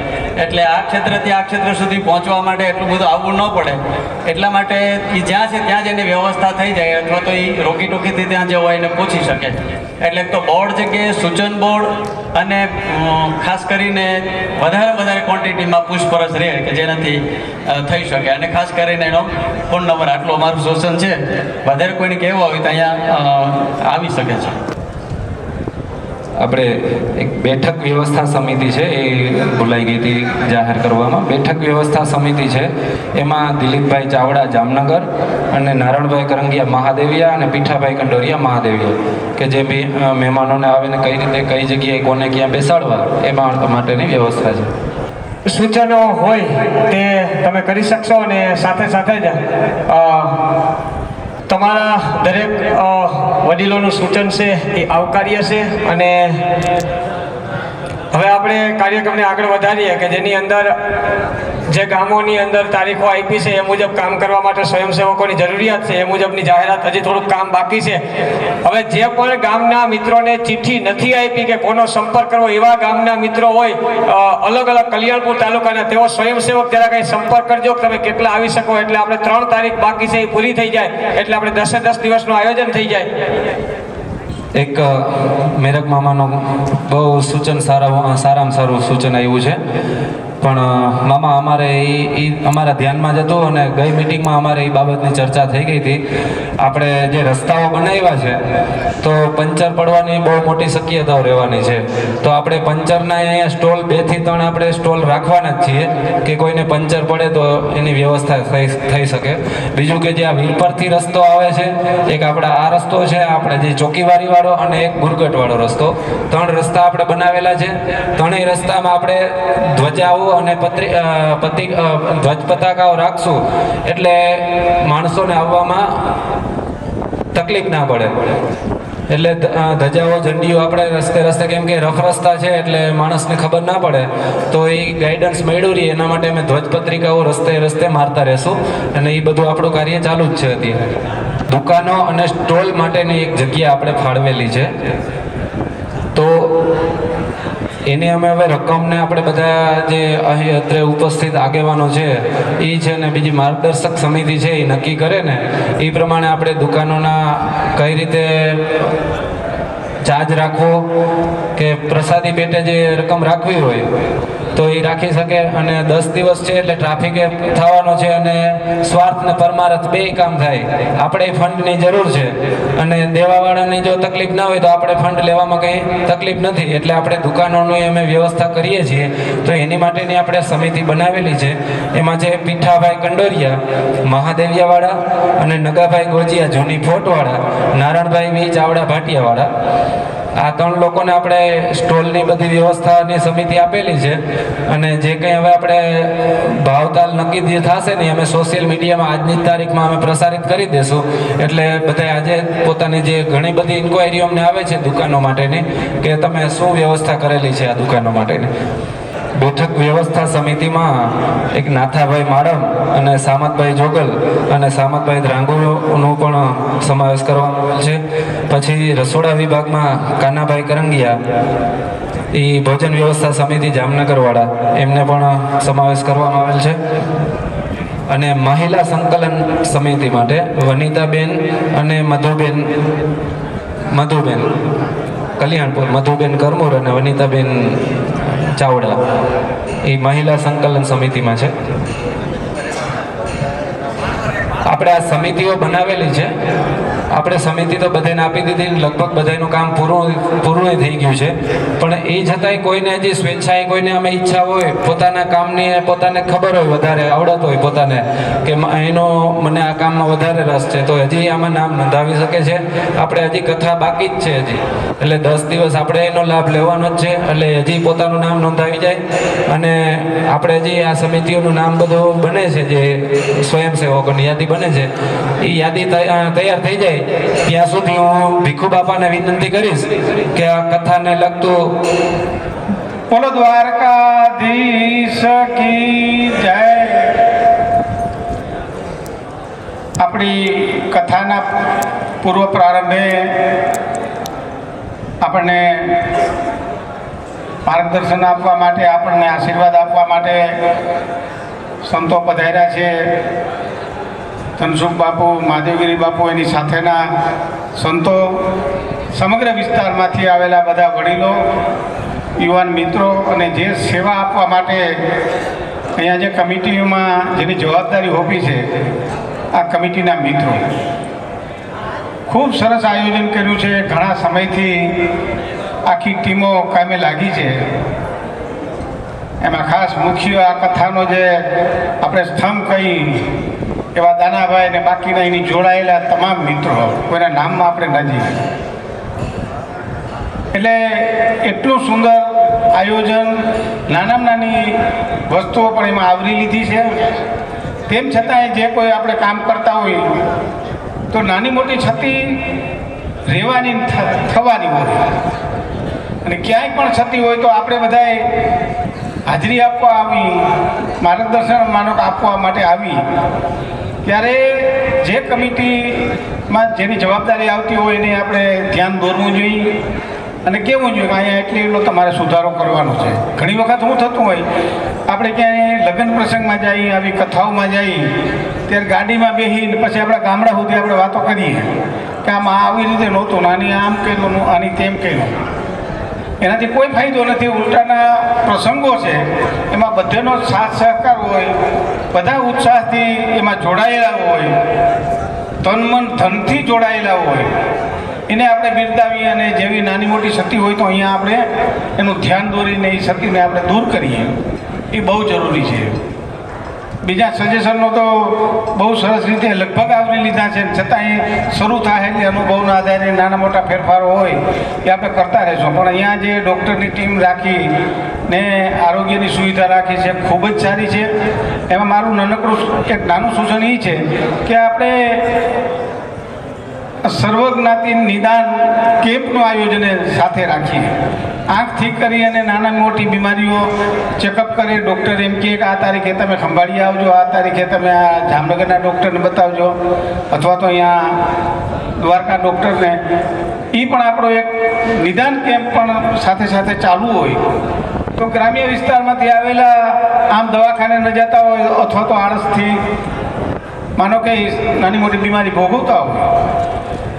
B: એટલે આ ક્ષેત્રથી આ ક્ષેત્ર સુધી પહોંચવા માટે એટલું બધું આવવું ન પડે. એટલા માટે એ જ્યાં છે ત્યાં જ એની વ્યવસ્થા થઈ જાય, અથવા તો એ રોકી ટોકીથી ત્યાં જે હોય એને પૂછી શકે. એટલે તો બોર્ડ જગ્યાએ સૂચન બોર્ડ અને ખાસ કરીને વધારે ક્વોન્ટિટીમાં પૂછપરછ રહે કે જેનાથી થઈ શકે. અને ખાસ કરીને એનો ફોન નંબર, આટલું અમારું સૂચન છે. વધારે કોઈને કહેવું હોય તો અહીંયા આવી શકે છે.
C: આપણે એક બેઠક વ્યવસ્થા સમિતિ છે, એ ભૂલાઈ ગઈ હતી જાહેર કરવામાં. બેઠક વ્યવસ્થા સમિતિ છે, એમાં દિલીપભાઈ ચાવડા જામનગર અને નારણભાઈ કરંગિયા મહાદેવિયા અને પીઠાભાઈ કંડોરિયા મહાદેવિયા, કે જે બી મહેમાનોને આવીને કઈ રીતે કઈ જગ્યાએ કોને ક્યાં બેસાડવા એમાં માટેની વ્યવસ્થા છે.
A: સૂચનો હોય તે તમે કરી શકશો, અને સાથે જ તમારા દરેક વડીલોનું સૂચન છે એ આવકાર્ય છે. અને હવે આપણે કાર્યક્રમને આગળ વધારીએ કે જેની અંદર જે ગામોની અંદર તારીખો આપી છે એ મુજબ કામ કરવા માટે સ્વયંસેવકોની જરૂરિયાત છે, એ મુજબની જાહેરાત હજી થોડુંક કામ બાકી છે. હવે જે પણ ગામના મિત્રોને ચિઠ્ઠી નથી આપી કે કોનો સંપર્ક કરવો, એવા ગામના મિત્રો હોય અલગ અલગ કલ્યાણપુર તાલુકાના, તેઓ સ્વયંસેવક જરા કંઈ સંપર્ક કરજો કે તમે કેટલા આવી શકો. એટલે આપણે 3 તારીખ બાકી છે એ પૂરી થઈ જાય, એટલે આપણે 10 દિવસનું આયોજન થઈ જાય.
C: એક મેરક મામાનું બહુ સૂચન સારામાં સારું સૂચન આવ્યું છે, પણ મામા અમારે એ અમારા ધ્યાનમાં જ હતું, અને ગઈ મિટિંગમાં અમારે એ બાબતની ચર્ચા થઈ ગઈ હતી. આપણે જે રસ્તાઓ બનાવ્યા છે તો પંચર પડવાની બહુ મોટી શક્યતાઓ રહેવાની છે. તો આપણે પંચરના અહીંયા સ્ટોલ 2 થી 3 આપણે સ્ટોલ રાખવાના જ છીએ, કે કોઈને પંચર પડે તો એની વ્યવસ્થા થઈ શકે. બીજું કે જે આ વીરપરથી રસ્તો આવે છે, એક આપણા આ રસ્તો છે, આપણે જે ચોકીવારી વાળો, અને એક ગુરગટવાળો રસ્તો, 3 રસ્તા આપણે બનાવેલા છે. 3 રસ્તામાં આપણે ધ્વજાઓ અને ધ્વજ પતાકાઓ રાખશું, એટલે માણસોને આવવામાં તકલીફ ના પડે. એટલે ધજાઓ ઝંડીઓ આપણે રસ્તે કેમ કે રફ રસ્તા છે, એટલે માણસને ખબર ના પડે, તો એ ગાઈડન્સ મળ્યું રહે એના માટે અમે ધ્વજપત્રિકાઓ રસ્તે મારતા રહેશું. અને એ બધું આપણું કાર્ય ચાલુ જ છે અત્યારે. દુકાનો અને સ્ટોલ માટેની એક જગ્યા આપણે ફાળવેલી છે, તો એની અમે હવે રકમને આપણે બધા જે અહીં અત્રે ઉપસ્થિત આગેવાનો છે એ છે, ને બીજી માર્ગદર્શક સમિતિ છે એ નક્કી કરે ને એ પ્રમાણે આપણે દુકાનોના કઈ રીતે ચાર્જ રાખવો, કે પ્રસાદી પેટે જે રકમ રાખવી હોય તો એ રાખી શકે. અને 10 દિવસ છે એટલે ટ્રાફિક થવાનો છે, અને સ્વાર્થ ને પરમાર્થ બે કામ થાય. આપણે ફંડની જરૂર છે, અને દેવાવાળાની જો તકલીફ ના હોય તો આપણે ફંડ લેવામાં કંઈ તકલીફ નથી. એટલે આપણે દુકાનોની અમે વ્યવસ્થા કરીએ છીએ, તો એની માટેની આપણે સમિતિ બનાવેલી છે. એમાં છે પીઠાભાઈ કંડોરિયા મહાદેવિયાવાળા, અને નગાભાઈ ગોજિયા જૂની ફોટવાળા, નારણભાઈ વી ચાવડા ભાટિયાવાળા. આ 3 લોકોને આપણે સ્ટોલની બધી વ્યવસ્થાની સમિતિ આપેલી છે. અને જે કંઈ હવે આપણે ભાવતાલ નક્કી જે થશે ને અમે સોશિયલ મીડિયામાં આજની તારીખમાં અમે પ્રસારિત કરી દઈશું. એટલે બધા આજે પોતાની જે ઘણી બધી ઇન્ક્વાયરીઓ અમને આવે છે દુકાનો માટેની, કે તમે શું વ્યવસ્થા કરેલી છે આ દુકાનો માટેની. બેઠક વ્યવસ્થા સમિતિમાં એક નાથાભાઈ માડમ અને સામતભાઈ જોગલ અને સામતભાઈ ધ્રાંગુનો પણ સમાવેશ કરવામાં આવેલ છે. પછી રસોડા વિભાગમાં કાનાભાઈ કરંગિયા, એ ભોજન વ્યવસ્થા સમિતિ જામનગરવાળા, એમને પણ સમાવેશ કરવામાં આવેલ છે. અને મહિલા સંકલન સમિતિ માટે વનિતાબેન અને મધુબેન કલ્યાણપુર, મધુબેન કરમુર અને વનિતાબેન ચાવડા, એ મહિલા સંકલન સમિતિમાં છે. આપણે આ સમિતિઓ બનાવેલી છે. આપણે સમિતિ તો બધાને આપી દીધી, લગભગ બધાનું કામ પૂરું થઈ ગયું છે. પણ એ છતાંય કોઈને હજી સ્વેચ્છાએ કોઈને અમે ઈચ્છા હોય પોતાના કામની, પોતાને ખબર હોય, વધારે આવડત હોય પોતાને કે એનો મને આ કામમાં વધારે રસ છે, તો હજી આમાં નામ નોંધાવી શકે છે. આપણે હજી કથા બાકી જ છે હજી, એટલે 10 દિવસ આપણે એનો લાભ લેવાનો જ છે. એટલે હજી પોતાનું નામ નોંધાવી જાય અને આપણે હજી આ સમિતિઓનું નામ બધું બને છે, જે સ્વયંસેવકોની યાદી બને છે, એ યાદી તૈયાર થઈ જાય ત્યાં સુધી હું ભીખુ બાપાને વિનંતી કરીશ કે આ કથાને લગતું
D: બોલો દ્વારકાધીશ કી જય. આપણી કથાના પૂર્વ પ્રારંભે આપણને માર્ગદર્શન આપવા માટે, આપણને આશીર્વાદ આપવા માટે સંતો પધાર્યા છે. ધનસુખ બાપુ, મહાદેવગીરી બાપુ, એની સાથેના સંતો, સમગ્ર વિસ્તારમાંથી આવેલા બધા વડીલો, યુવાન મિત્રો અને જે સેવા આપવા માટે અહીંયા જે કમિટીમાં જેની જવાબદારી હોપી છે, આ કમિટીના મિત્રો. ખૂબ સરસ આયોજન કર્યું છે. ઘણા સમયથી આખી ટીમો કામે લાગી છે. એમાં ખાસ મુખ્ય આ કથાનો જે આપણે સ્તંભ કહી એવા દાનાભાઈ ને બાકીના એની જોડાયેલા તમામ મિત્રો, કોઈના નામમાં આપણે ન જઈએ. એટલે એટલું સુંદર આયોજન, નાનામાં નાની વસ્તુઓ પણ એમાં આવરી લીધી છે. તેમ છતાંય જે કોઈ આપણે કામ કરતા હોય તો નાની મોટી છતી રહેવાની, થવાની હોય. અને ક્યાંય પણ છતી હોય તો આપણે બધાએ હાજરી આપવા આવી, માર્ગદર્શન માનો આપવા માટે આવી, ત્યારે જે કમિટીમાં જેની જવાબદારી આવતી હોય એને આપણે ધ્યાન દોરવું જોઈએ અને કહેવું જોઈએ કે અહીંયા એટલો તમારે સુધારો કરવાનો છે. ઘણી વખત શું થતું હોય, આપણે ક્યાંય લગ્ન પ્રસંગમાં જઈએ, આવી કથાઓમાં જઈએ, ત્યારે ગાડીમાં બેસીને પછી આપણા ગામડા સુધી આપણે વાતો કરીએ કે આમાં આવી રીતે નહોતું, નાની આમ કર્યું, આની તેમ કર્યું. એનાથી કોઈ ફાયદો નથી. ઉલટાના પ્રસંગો છે એમાં બધાનો સાથ સહકાર હોય, બધા ઉત્સાહથી એમાં જોડાયેલા હોય, તન મન ધનથી જોડાયેલા હોય, એને આપણે બિરદાવીએ અને જેવી નાની મોટી સતી હોય તો અહીંયા આપણે એનું ધ્યાન દોરીને એ સતીને આપણે દૂર કરીએ, એ બહુ જરૂરી છે. બીજા સજેશનો તો બહુ સરસ રીતે લગભગ આવરી લીધા છે, છતાં એ શરૂ થાય એટલે અનુભવના આધારે નાના મોટા ફેરફારો હોય એ આપણે કરતા રહીશું. પણ અહીંયા જે ડૉક્ટરની ટીમ રાખી ને આરોગ્યની સુવિધા રાખી છે, ખૂબ જ સારી છે. એમાં મારું નાનકડું એક નાનું સૂચન એ છે કે આપણે સર્વજ્ઞાતિ નિદાન કેમ્પનું આયોજન સાથે રાખીએ. આંખથી કરી અને નાના મોટી બીમારીઓ ચેકઅપ કરે. ડૉક્ટર એમ કહે કે આ તારીખે તમે ખંભાળીએ આવજો, આ તારીખે તમે આ જામનગરના ડૉક્ટરને બતાવજો, અથવા તો અહીંયા દ્વારકા ડૉક્ટરને. એ પણ આપણો એક નિદાન કેમ્પ પણ સાથે સાથે ચાલુ હોય તો ગ્રામ્ય વિસ્તારમાંથી આવેલા આમ દવાખાને ન જતા હોય અથવા તો આળસથી માનો કે નાની મોટી બીમારી ભોગવતા હોય,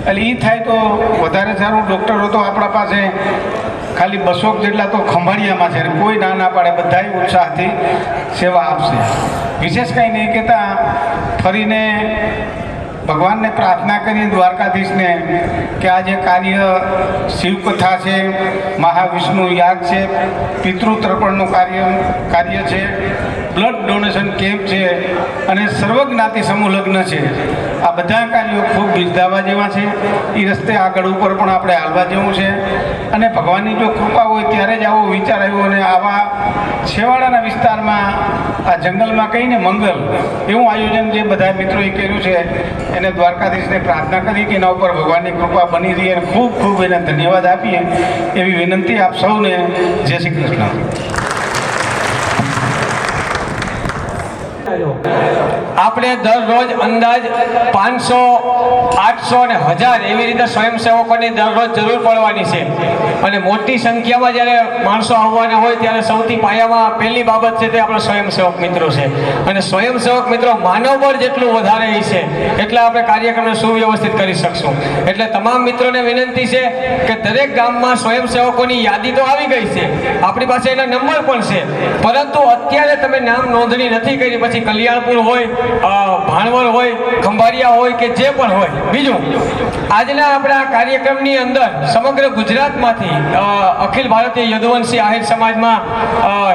D: એટલે એ થાય તો વધારે સારું. ડૉક્ટરો તો આપણા પાસે ખાલી 200 જેટલા તો ખંભાળિયામાં છે, કોઈ ના પાડે, બધાય ઉત્સાહથી સેવા આપશે. વિશેષ કંઈ નહીં કહેતા ફરીને ભગવાનને પ્રાર્થના કરીએ, દ્વારકાધીશને, કે આ જે કાર્ય શિવકથા છે, મહાવિષ્ણુ યાગ છે, પિતૃ તર્પણનું કાર્ય છે, બ્લડ ડોનેશન કેમ્પ છે અને સર્વજ્ઞાતિ સમૂહ લગ્ન છે, આ બધા કાર્યો ખૂબ બિરદાવવા જેવા છે. એ રસ્તે આગળ ઉપર પણ આપણે હાલવા જેવું છે. અને ભગવાનની જો કૃપા હોય ત્યારે જ આવો વિચાર આવ્યો અને આવા છેવાડાના વિસ્તારમાં આ જંગલમાં કહીને મંગલ એવું આયોજન જે બધા મિત્રોએ કર્યું છે, એને દ્વારકાધીશને પ્રાર્થના કરી કે એના ઉપર ભગવાનની કૃપા બની રહી અને ખૂબ ખૂબ એને ધન્યવાદ આપીએ એવી વિનંતી આપ સૌને. જય શ્રી કૃષ્ણ.
A: આપણે દરરોજ અંદાજ 500, 800 અને 1000 એવી રીતે સ્વયંસેવકોની દરરોજ જરૂર પડવાની છે. અને મોટી સંખ્યામાં જ્યારે માણસો આવવાના હોય ત્યારે સૌથી પાયામાં પહેલી બાબત છે તે આપણા સ્વયંસેવક મિત્રો છે. અને સ્વયંસેવક મિત્રો માનવબળ જેટલું વધારે છે એટલા આપણે કાર્યક્રમને સુવ્યવસ્થિત કરી શકશું. એટલે તમામ મિત્રોને વિનંતી છે કે દરેક ગામમાં સ્વયંસેવકોની યાદી તો આવી ગઈ છે, આપણી પાસે એના નંબર પણ છે, પરંતુ અત્યારે તમે નામ નોંધણી નથી કરી, પછી કલ્યાણપુર હોય, ભાણવડ હોય, ખંભાળિયા હોય કે જે પણ હોય. બીજું, આજના આપણા કાર્યક્રમની અંદર સમગ્ર ગુજરાતમાંથી અખિલ ભારતીય યદુવંશી આહિર સમાજમાં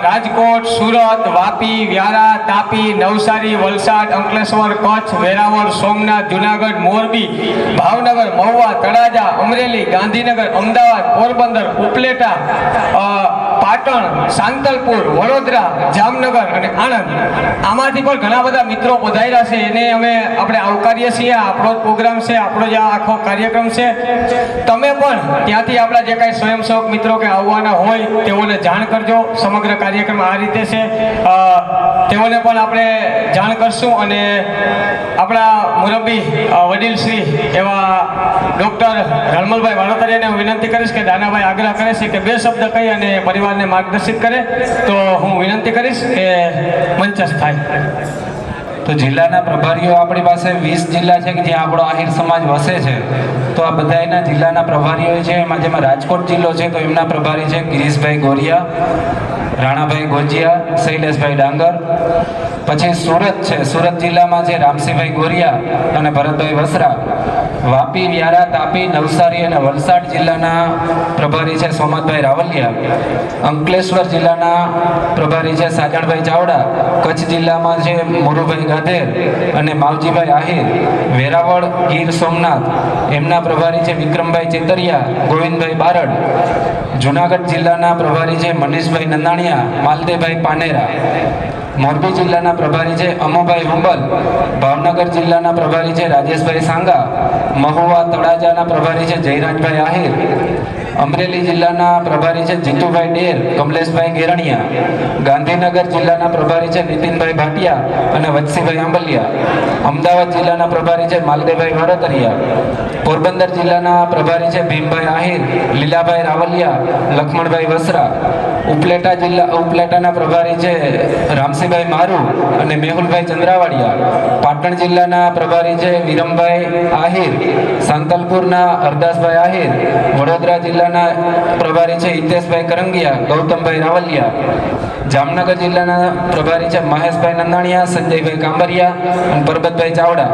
A: રાજકોટ, સુરત, વાપી, વ્યારા, તાપી, નવસારી, વલસાડ, અંકલેશ્વર, કચ્છ, વેરાવળ, સોમનાથ, જુનાગઢ, મોરબી, ભાવનગર, મહુવા, તળાજા, અમરેલી, ગાંધીનગર, અમદાવાદ, પોરબંદર, ઉપલેટા, પાટણ, સાંતલપુર, વડોદરા, જામનગર અને આણંદ, આમાંથી પણ ઘણા બધા મિત્રો પધાર્યા છે. એને આપણે આવકારીએ છીએ. આપણો જ પ્રોગ્રામ છે, આપણો જ આ આખો કાર્યક્રમ છે. તમે પણ ત્યાંથી આપણા જે કાંઈ સ્વયંસેવક મિત્રો કે આવવાના હોય તેઓને જાણ કરજો. સમગ્ર કાર્યક્રમ આ રીતે છે, તેઓને પણ આપણે જાણ કરશું. અને આપણા મુરબ્બી વડીલ શ્રી એવા ડૉક્ટર રણમલભાઈ વાળોતરિયાને હું વિનંતી કરીશ કે દાનાભાઈ આગ્રહ કરે છે કે 2 શબ્દ કહી અને પરિવારને માર્ગદર્શિત કરે, તો હું વિનંતી કરીશ કે મંચસ્થ થાય.
C: તો જિલ્લાના પ્રભારીઓ આપણી પાસે 20 જિલ્લા છે કે જ્યાં આપણો આહિર સમાજ વસે છે. તો આ બધાના જિલ્લાના પ્રભારીઓ છે. જેમાં રાજકોટ જિલ્લો છે તો એમના પ્રભારી છે ગિરીશભાઈ ગોરિયા, રાણાભાઈ ગોજિયા, શૈલેષભાઈ ડાંગર. પછી સુરત છે, સુરત જિલ્લામાં છે રામસિંહભાઈ ગોરિયા અને ભરતભાઈ વસરા. વાપી, વ્યારા, તાપી, નવસારી અને વલસાડ જિલ્લાના પ્રભારી છે સોમતભાઈ રાવલિયા. અંકલેશ્વર જિલ્લાના પ્રભારી છે સાજણભાઈ ચાવડા. કચ્છ જિલ્લામાં છે મોરુભાઈ ગાધેર અને માવજીભાઈ આહિર. વેરાવળ, ગીર સોમનાથ, એમના પ્રભારી છે વિક્રમભાઈ ચેતરિયા, ગોવિંદભાઈ બારડ. જુનાગઢ જિલ્લાના પ્રભારી છે મનીષભાઈ નંદાણીયા, માલદેભાઈ પાનેરા. મોરબી જિલ્લાના પ્રભારી છે અમોભાઈ હુંબલ. ભાવનગર જિલ્લાના પ્રભારી છે રાજેશભાઈ સાંગા. મહુવા, તળાજાના પ્રભારી છે જયરાજભાઈ આહિર. અમરેલી જિલ્લાના પ્રભારી છે જીતુભાઈ ડેર, કમલેશભાઈ ગેરણિયા. ગાંધીનગર જિલ્લાના પ્રભારી છે નીતિનભાઈ ભાટિયા અને વત્સીભાઈ આંબલિયા. અમદાવાદ જિલ્લાના પ્રભારી છે માલદેભાઈ વાડોતરિયા. પોરબંદર જિલ્લાના પ્રભારી છે ભીમભાઈ આહિર, લીલાભાઈ રાવલિયા, લક્ષ્મણભાઈ વસરા. ઉપલેટાના પ્રભારી છે રામસિંહભાઈ મારુ અને મેહુલભાઈ ચંદ્રાવાડિયા. પાટણ જિલ્લાના પ્રભારી છે વિરમભાઈ આહિર. સાંતલપુરના હરદાસભાઈ આહિર. વડોદરા જિલ્લાના પ્રભારી છે હિતેશભાઈ કરંગિયા, ગૌતમભાઈ રાવલિયા. જામનગર જિલ્લાના પ્રભારી છે મહેશભાઈ નંદાણીયા, સંજયભાઈ કાંબરિયા અને પરબતભાઈ ચાવડા.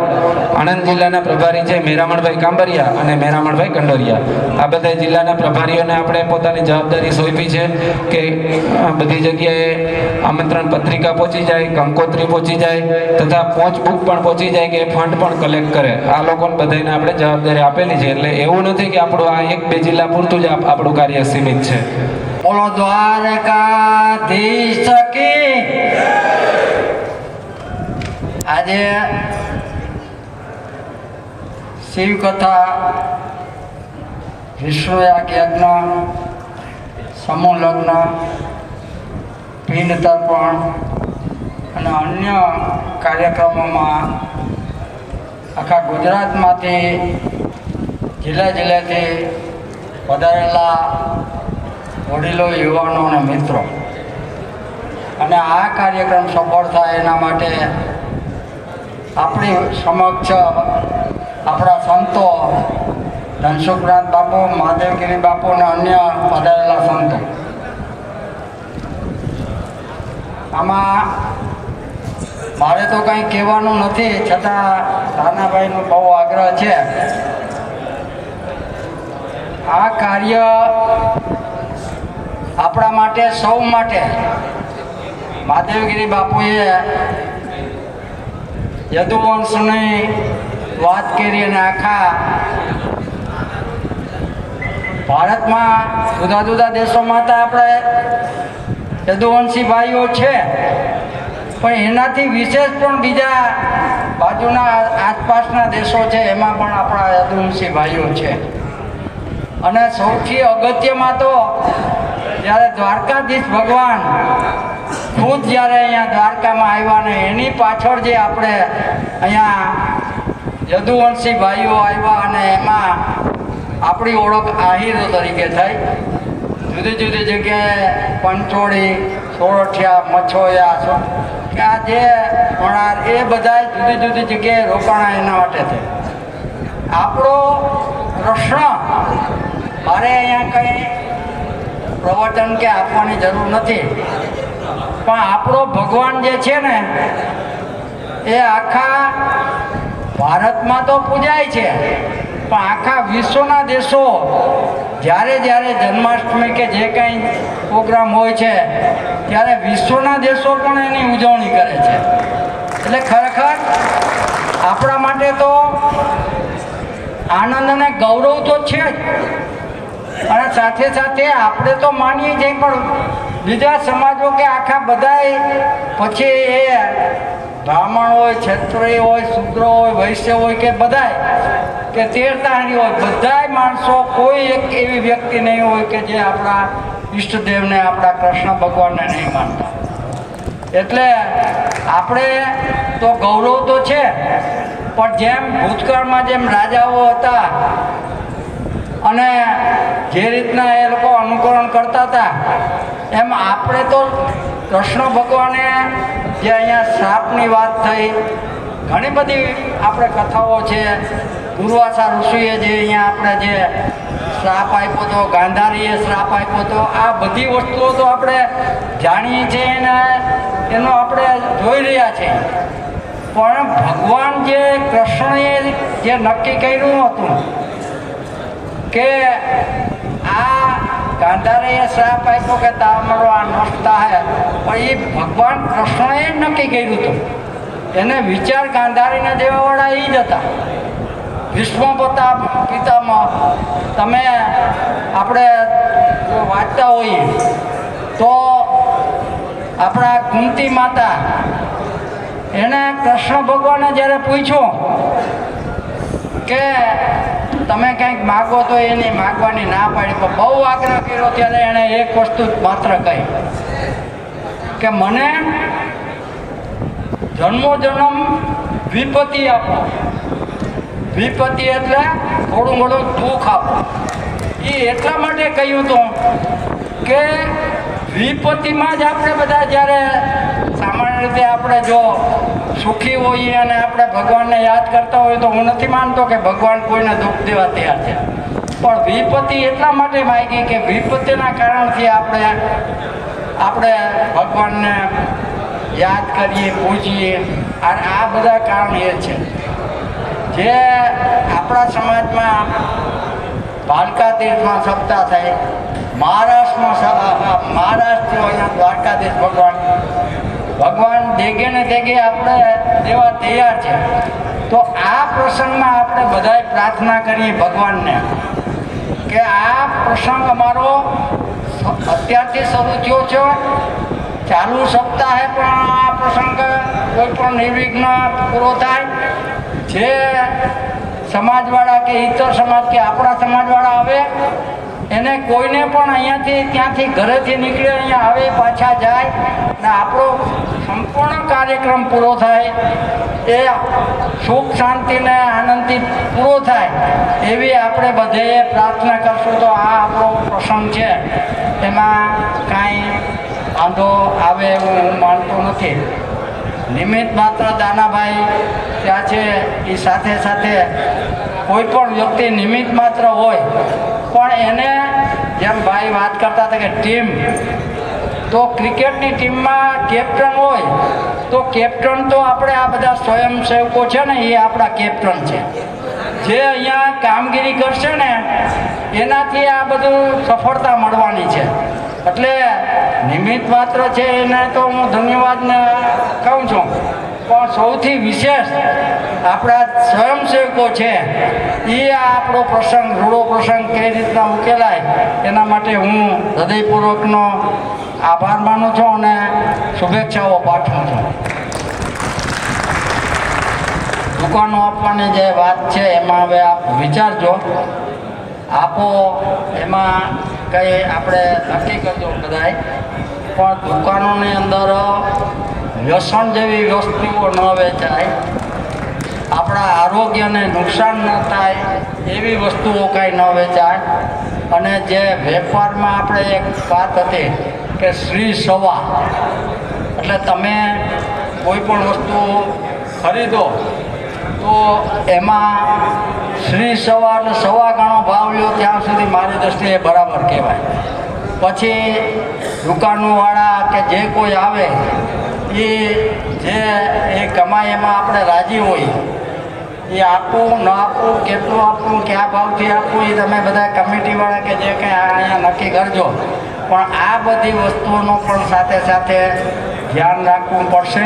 C: આણંદ જિલ્લાના પ્રભારી છે મેરામણભાઈ કાંબરિયા અને મેરામણભાઈ કંડોરિયા. આ બધા જિલ્લાના પ્રભારીઓને આપણે પોતાની જવાબદારી સોંપી છે કે બધી જગ્યાએ આમંત્રણ પત્રિકા પહોંચી જાય, કંકોત્રી પહોંચી જાય તથા પહોંચ બુક પણ પહોંચી જાય કે ફંડ પણ કલેક્ટ કરે. આ લોકોને બધાને આપણે જવાબદારી આપેલી છે. એટલે એવું નથી કે આપણું આ 1-2 જિલ્લા પૂરતું જ આપણું કાર્ય સીમિત છે.
B: બોલો દ્વારકાધીશ કી. આજે શિવકથા, વિશ્વયાગ યજ્ઞ, સમૂહ લગ્ન, પિંડ તર્પણ અને અન્ય કાર્યક્રમોમાં આખા ગુજરાતમાંથી જિલ્લાથી પધારેલા વડીલો, યુવાનો અને મિત્રો, અને આ કાર્યક્રમ સફળ થાય એના માટે આપણી સમક્ષ આપણા સંતો ધનસુખનાથ બાપુ, મહાદેવગીરી બાપુ અને અન્ય પધારેલા સંતો. આમાં મારે તો કંઈ કહેવાનું નથી, છતાં નાનાભાઈનો બહુ આગ્રહ છે. આ કાર્ય આપણા માટે, સૌ માટે મહાદેવગીરી બાપુએ યદુવંશની વાત કરી અને આખા ભારતમાં જુદા જુદા દેશોમાં તો આપણે યદુવંશી ભાઈઓ છે, પણ એનાથી વિશેષ પણ બીજા બાજુના આસપાસના દેશો છે, એમાં પણ આપણા યદુવંશી ભાઈઓ છે. અને સૌથી અગત્યમાં તો જ્યારે દ્વારકાધીશ ભગવાન
E: ખુદ જ્યારે અહીંયા દ્વારકામાં આવ્યા ને એની પાછળ જે આપણે અહીંયા યદુવંશી ભાઈઓ આવ્યા અને એમાં આપણી ઓળખ આહિરો તરીકે થઈ. જુદી જુદી જગ્યાએ પંચોળી, સોરઠિયા, મછોયા કે આ જે વણાર એ બધા જુદી જુદી જગ્યાએ રોકાણા એના માટે છે. આપણો પ્રશ્ન મારે અહીંયા કંઈ પ્રવચન કે આપવાની જરૂર નથી, પણ આપણો ભગવાન જે છે ને એ આખા ભારતમાં તો પૂજાય છે, પણ આખા વિશ્વના દેશો જ્યારે જ્યારે જન્માષ્ટમી કે જે કંઈ પ્રોગ્રામ હોય છે ત્યારે વિશ્વના દેશો પણ એની ઉજવણી કરે છે. એટલે ખરેખર આપણા માટે તો આનંદ અને ગૌરવ તો છે જ, અને સાથે સાથે આપણે તો માનીએ છીએ પણ બીજા સમાજો કે આખા બધાય પછી એ બ્રાહ્મણ હોય, ક્ષત્રિય હોય, શૂદ્ર હોય, વૈશ્ય હોય કે બધાય કે તેરતાણી હોય, બધાય માણસો કોઈ એક એવી વ્યક્તિ નહીં હોય કે જે આપણા ઈષ્ટદેવને, આપણા કૃષ્ણ ભગવાનને નહીં માનતા. એટલે આપણે તો ગૌરવ તો છે, પણ જેમ ભૂતકાળમાં જેમ રાજાઓ હતા અને જે રીતના એ લોકો અનુકરણ કરતા હતા એમ આપણે તો કૃષ્ણ ભગવાને જે અહીંયા શ્રાપની વાત થઈ, ઘણી બધી આપણે કથાઓ છે. દુર્વાસા ઋષિએ જે અહીંયા આપણે જે શ્રાપ આપ્યો હતો, ગાંધારીએ શ્રાપ આપ્યો હતો, આ બધી વસ્તુઓ તો આપણે જાણીએ છીએ અને એનો આપણે જોઈ રહ્યા છીએ. પણ ભગવાન જે કૃષ્ણએ જે નક્કી કર્યું હતું કે આ ગાંધારીએ શ્રાપ આપ્યો કે તમારો આ નષ્ટ થાય, પણ એ ભગવાન કૃષ્ણએ નક્કી કર્યું હતું. એને વિચાર ગાંધારીને દેવાવાળા એ જ હતા. ભીષ્મ પિતામહ તમે આપણે વાંચતા હોઈએ તો આપણા કુંતી માતા એને કૃષ્ણ ભગવાને જ્યારે પૂછ્યું કે તમે કંઈક માગો તો એની માગવાની ના પાડી, પણ બહુ આગ્રહ કર્યો ત્યારે એણે એક વસ્તુ માત્ર કહી કે મને જન્મોજન્મ વિપત્તિ આપો. વિપત્તિ એટલે થોડું ઘણું દુઃખ આપો. એ એટલા માટે કહ્યું હતું કે વિપત્તિમાં જ આપણે બધા જ્યારે સામાન્ય રીતે આપણે જો સુખી હોઈએ અને આપણે ભગવાનને યાદ કરતા હોઈએ તો હું નથી માનતો કે ભગવાન કોઈને દુઃખ દેવા તૈયાર છે, પણ વિપત્તિ એટલા માટે માગી કે વિપત્તિના કારણથી આપણે ભગવાનને યાદ કરીએ, પૂજીએ. અને આ બધા કારણ એ છે જે આપણા સમાજમાં દ્વારકા તીર્થમાં સપ્તાહ થાય, મહારાષ્ટ્રથી અહીંયા દ્વારકાધીશ ભગવાન દેગે ને દેગે આપણે દેવા તૈયાર છે. તો આ પ્રસંગમાં આપણે બધાએ પ્રાર્થના કરીએ ભગવાનને કે આ પ્રસંગ અમારો અત્યારથી શરૂ થયો છે, ચાલુ સપ્તાહે પણ આ પ્રસંગ કોઈ પણ નિર્વિઘ્ન પૂરો થાય. જે સમાજવાળા કે ઇતર સમાજ કે આપણા સમાજવાળા આવે એને કોઈને પણ અહીંયાથી ત્યાંથી ઘરેથી નીકળે અહીંયા આવે, પાછા જાય ને આપણો સંપૂર્ણ કાર્યક્રમ પૂરો થાય, એ સુખ શાંતિને આનંદથી પૂરો થાય એવી આપણે બધે પ્રાર્થના કરશું. તો આ આપણો પ્રસંગ છે એમાં કાંઈ વાંધો આવે એવું હું માનતો નથી. નિમિત્ત માત્ર દાનાભાઈ ત્યાં છે, એ સાથે સાથે કોઈ પણ વ્યક્તિ નિમિત્ત માત્ર હોય પણ એને જેમ ભાઈ વાત કરતા હતા કે ટીમ, તો ક્રિકેટની ટીમમાં કેપ્ટન હોય તો કેપ્ટન તો આપણે આ બધા સ્વયંસેવકો છે ને એ આપણા કેપ્ટન છે. જે અહીંયા કામગીરી કરશે ને એનાથી આ બધું સફળતા મળવાની છે. એટલે નિમિત્ત માત્ર છે એને તો હું ધન્યવાદને કહું છું, પણ સૌથી વિશેષ આપણા સ્વયંસેવકો છે એ આપણો પ્રસંગ, રૂડો પ્રસંગ કઈ રીતના ઉકેલાય એના માટે હું હૃદયપૂર્વકનો આભાર માનું છું અને શુભેચ્છાઓ પાઠવું છું. દુકાનો આપવાની જે વાત છે એમાં હવે આપ વિચારજો, આપો એમાં કંઈ આપણે નક્કી કરજો બધાય. પણ દુકાનોની અંદર વ્યસન જેવી વસ્તુઓ ન વેચાય, આપણા આરોગ્યને નુકસાન ન થાય એવી વસ્તુઓ કાંઈ ન વેચાય. અને જે વેપારમાં આપણે એક વાત હતી કે શ્રી સવા, એટલે તમે કોઈ પણ વસ્તુ ખરીદો તો એમાં શ્રી સવા એટલે સવા ગણો ભાવ લ્યો ત્યાં સુધી મારી દૃષ્ટિએ બરાબર કહેવાય. પછી દુકાનોવાળા કે જે કોઈ આવે એ કમાય એમાં આપણે રાજી હોય, એ આપવું ન આપવું, કેટલું આપવું, કયા ભાવથી આપવું, એ તમે બધા કમિટીવાળા કે જે કંઈ અહીંયા નક્કી કરજો. પણ આ બધી વસ્તુઓનું પણ સાથે સાથે ધ્યાન રાખવું પડશે.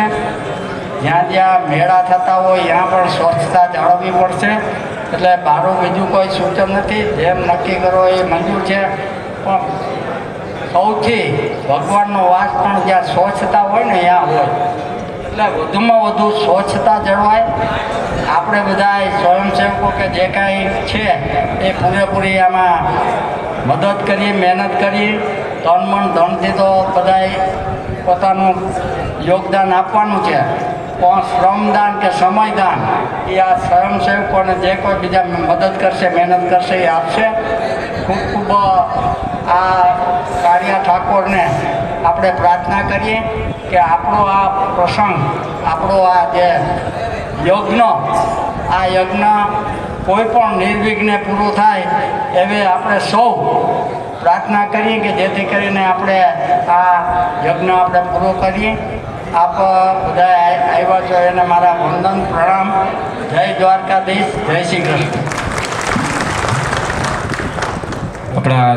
E: જ્યાં જ્યાં મેળા થતા હોય ત્યાં પણ સ્વચ્છતા જાળવવી પડશે. એટલે મારું બીજું કોઈ સૂચન નથી, જેમ નક્કી કરો એ મંજૂર છે. પણ સૌથી ભગવાનનો વાસ પણ જ્યાં સ્વચ્છતા હોય ને ત્યાં હોય, એટલે વધુમાં વધુ સ્વચ્છતા જળવાય. આપણે બધા સ્વયંસેવકો કે જે કાંઈ છે એ પૂરેપૂરી આમાં મદદ કરીએ, મહેનત કરીએ. તન મન ધનથી તો બધાય પોતાનું યોગદાન આપવાનું છે, પણ શ્રમદાન કે સમયદાન એ આ સ્વયંસેવકોને જે કોઈ બીજા મદદ કરશે, મહેનત કરશે એ આપશે. ખૂબ ખૂબ આ કાળિયા ઠાકોરને આપણે પ્રાર્થના કરીએ કે આપણો આ પ્રસંગ, આપણો આ જે યજ્ઞ કોઈ પણ નિર્વિઘ્ને પૂરું થાય એવી આપણે સૌ પ્રાર્થના કરીએ કે જેથી કરીને આપણે આ યજ્ઞ આપણે પૂરો કરીએ. આપ બધા આવ્યા છો એને મારા વંદન, પ્રણામ. જય દ્વારકાધીશ, જય શ્રી કૃષ્ણ.
C: આપણા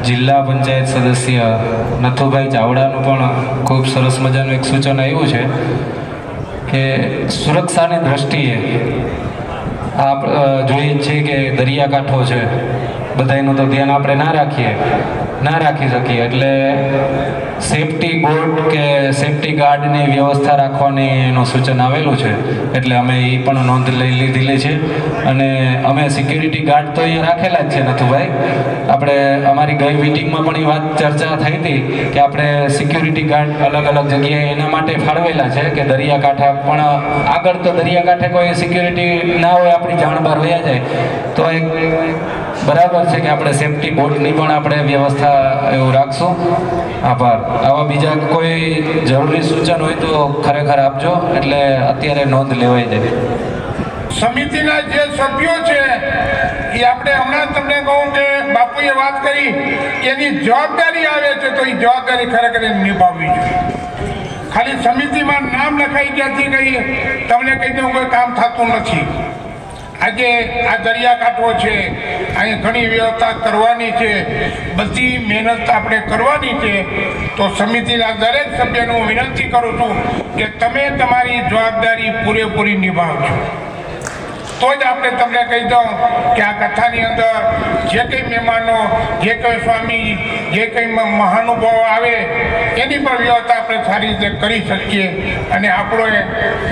C: જિલ્લા પંચાયત સદસ્ય નથુભાઈ ચાવડાનું પણ ખૂબ સરસ મજાનું એક સૂચન આવ્યું છે કે સુરક્ષાની દ્રષ્ટિએ આપ જોઈએ છીએ કે દરિયાકાંઠો છે, બધાનું તો ધ્યાન આપણે ના રાખી શકીએ, એટલે સેફટી બોટ કે સેફટી ગાર્ડની વ્યવસ્થા રાખવાની એનું સૂચન આવેલું છે. એટલે અમે એ પણ નોંધ લઈ લીધેલી છે. અને અમે સિક્યુરિટી ગાર્ડ તો અહીંયા રાખેલા જ છે નથુભાઈ. આપણે અમારી ગઈ મિટિંગમાં પણ એ વાત ચર્ચા થઈ હતી કે આપણે સિક્યુરિટી ગાર્ડ અલગ અલગ જગ્યાએ એના માટે ફાળવેલા છે કે દરિયાકાંઠા પણ આગળ તો દરિયાકાંઠે કોઈ સિક્યુરિટી ના હોય, આપણી જાણ બહાર વયા જાય તો એક બરાબર છે કે આપણે સેફટી બોટની પણ આપણે વ્યવસ્થા એવું રાખશું. આભાર. આવા બીજા કોઈ જરૂરી સૂચન હોય તો ખરેખર આપજો, એટલે અત્યારે નોંધ લેવાઈ જાય.
D: સમિતિના જે સભ્યો છે એ આપણે હમણાં તમને કહું કે બાપુએ વાત કરી એની જવાબદારી આવે છે તો એ જવાબદારી ખરેખર નિભાવવી જોઈએ. ખાલી સમિતિમાં નામ લખાઈ ગયાથી કંઈ તમને કહી દઉં કોઈ કામ થતું નથી. આજે આ દરિયાકાંઠો છે, અહીં ઘણી વ્યવસ્થા કરવાની છે, બધી મહેનત આપણે કરવાની છે. તો સમિતિના દરેક સભ્યને હું વિનંતી કરું છું કે તમે તમારી જવાબદારી પૂરેપૂરી નિભાવજો. તો જ આપણે તમને કહી દઉં કે આ કથાની અંદર જે કંઈ મહેમાનો, જે કંઈ સ્વામી, જે કંઈ મહાનુભાવો આવે એની પણ વ્યવસ્થા આપણે સારી રીતે કરી શકીએ. અને આપણે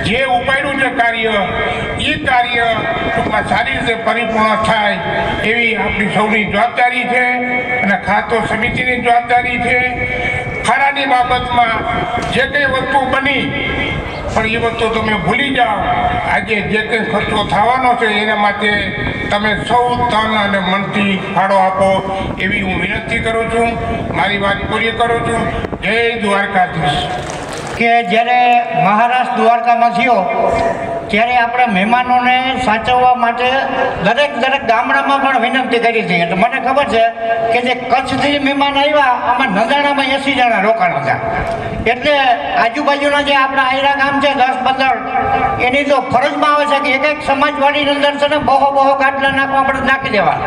D: જે ઉપાડ્યું છે કાર્ય, એ કાર્ય ટૂંકમાં સારી રીતે પરિપૂર્ણ થાય એવી આપણી સૌની જવાબદારી છે. અને ખાસ તો સમિતિની જવાબદારી છે. ખાડાની બાબતમાં જે કંઈ વસ્તુ બની પણ એ વસ્તુ તમે ભૂલી જાઓ. આજે જે કંઈ ખર્ચો થવાનો છે એના માટે તમે સૌ તન અને મનથી ફાળો આપો એવી હું વિનંતી કરું છું. મારી વાત પૂરી કરું છું. જય દ્વારકાધીશ.
E: કે જ્યારે મહારાષ્ટ્ર દ્વારકામાં થયો ત્યારે આપણે મહેમાનોને સાચવવા માટે દરેક ગામડામાં પણ વિનંતી કરી હતી. એટલે મને ખબર છે કે જે કચ્છથી મહેમાન આવ્યા આમાં નંદાણામાં 80 જણા રોકાણ હતા. એટલે આજુબાજુના જે આપણા આયરા ગામ છે 10-15 એની તો ફરજમાં આવે છે કે એક સમાજવાડીની અંદર છે ને બહો ગાટલા નાખવા આપણે નાખી દેવા.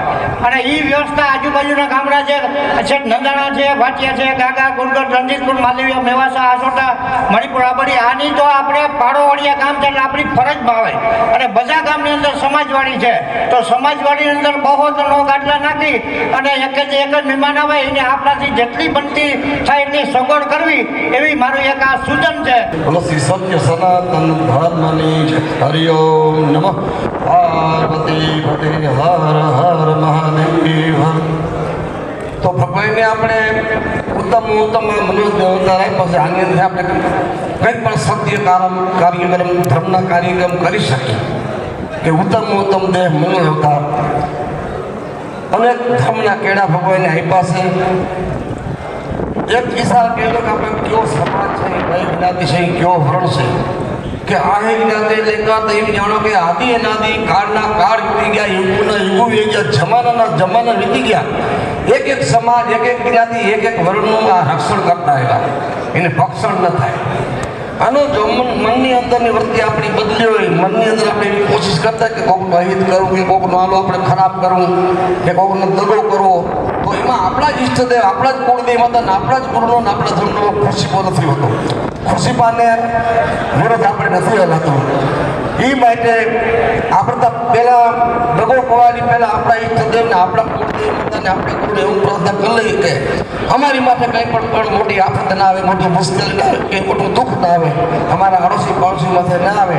E: અને એ વ્યવસ્થા આજુબાજુના ગામડા છે, નંદાણા છે, ભાટિયા છે, ગાગા, ગુરગઢ, રણજીતપુર, માલવીયા, મેવાસા, આસોટા, મણિપુર, આબડી, આની તો આપણે પાડોવાળિયા ગામ છે એટલે આપણી ફરજમાં આવે. અને બધા ગામની અંદર સમાજવાડી છે તો સમાજવાડીની અંદર બહુ નો ગાટલા નાખી અને એક જ મહેમાન આવે એને આપણાથી જેટલી બનતી થાય એટલી સગવડ કરવી એવી મારું એક આ સૂચન છે.
F: બોલો શ્રી સત્ય સનાતન ધર્મની હરિઓમ નમઃ. પાર્વતી પતે હર હર મહાદેવ. તો ભગવાનને આપણે ઉત્તમ મનોજ અવતાર આપ્યો છે. આની અંદર આપણે કંઈ પણ સત્ય કાર્યક્રમ ધર્મના કાર્યક્રમ કરી શકીએ કે ઉત્તમ દેહ મનોજ અવતાર અનેક ધર્મના કેળા ભગવાનને આપ્યા છે. એક કિસ્સા કહેલો કે આપણે કયો સમાજ છે, કઈ જ્ઞાતિ છે, કયો વર્ણ છે કે આ જ્ઞાતિ એટલે એમ જાણો કે આદિ અનાદિ કાળના કાળ વીતી ગયા, યુગોના યુગો વીતી ગયા, જમાના વીતી ગયા. એક સમાજ, એક જ્ઞાતિ, એક વર્ણનું આ રક્ષણ કરતા આવ્યા, એને ભક્ષણ ન થાય. આનો જો મનની અંદરની વૃત્તિ આપણી બદલી હોય, મનની અંદર આપણે એવી કોશિશ કરતા કે કોકનું અહિત કરવું, કે કોકનો હાલો આપણે ખરાબ કરવું, કે કોકનો દગો કરવો, તો એમાં આપણા જ ઈષ્ટદેવ, આપણા જ કુળદેવ હતા, આપણા જ ગુરુનો, આપણા ધર્મનો ખુશીપો નથી હોતો. ખુશીપાને વિરોધ આપણે નથી હલાતો. એ માટે આપણે તો પહેલાં દગો કરવાની પહેલાં આપણા ઈષ્ટદેવને, આપણા કુળદેવ હતા ને આપણા ગુરુને એવું પ્રાર્થના કરી લઈએ કે અમારી માટે કંઈ પણ મોટી આફત ના આવે, મોટી મુશ્કેલી ના આવે, કે મોટું દુઃખ ના આવે, અમારા અડોશી પાડોશી માથે ના આવે.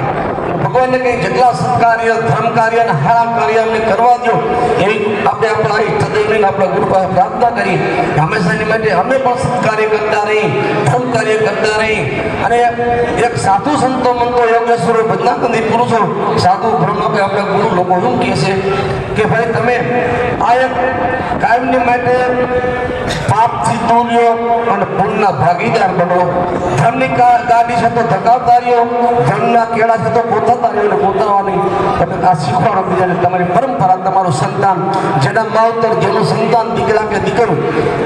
F: ભગવાનને કંઈ જેટલા સત્કાર્ય, ધર્મ કાર્ય અને હારા કાર્ય અમને કરવા દો, એવી આપણે આપણા ઈષ્ટદેવને, આપણા ગુરુ પાસે પ્રાર્થના કરી હંમેશાની માટે અમે પણ સત્કાર્ય કરતા રહી, ધર્મ કાર્ય કરતા રહી. અને એક સાધુ સંતો મંતો યોગેશ્વરો ભજનાકંદી પુરુષો સાધુ ધર્મ કે આપણા ગુરુ લોકો શું કહે છે કે ભાઈ તમે આ એક કાયમની માટે પાપથી દૂર લ્યો અને પુણ્યના ભાગીદાર બનો. ધર્મની ગાડી છે તો ધકાવતા રહ્યો, ધર્મના કેળા છે તો પોતાતા રહ્યો, પોતાવાની આ શીખવાડો બીજાને. તમારી પરંપરા, તમારું સંતાન, જેના માવતર, જેનું સંતાન દીકરા કે દીકરું,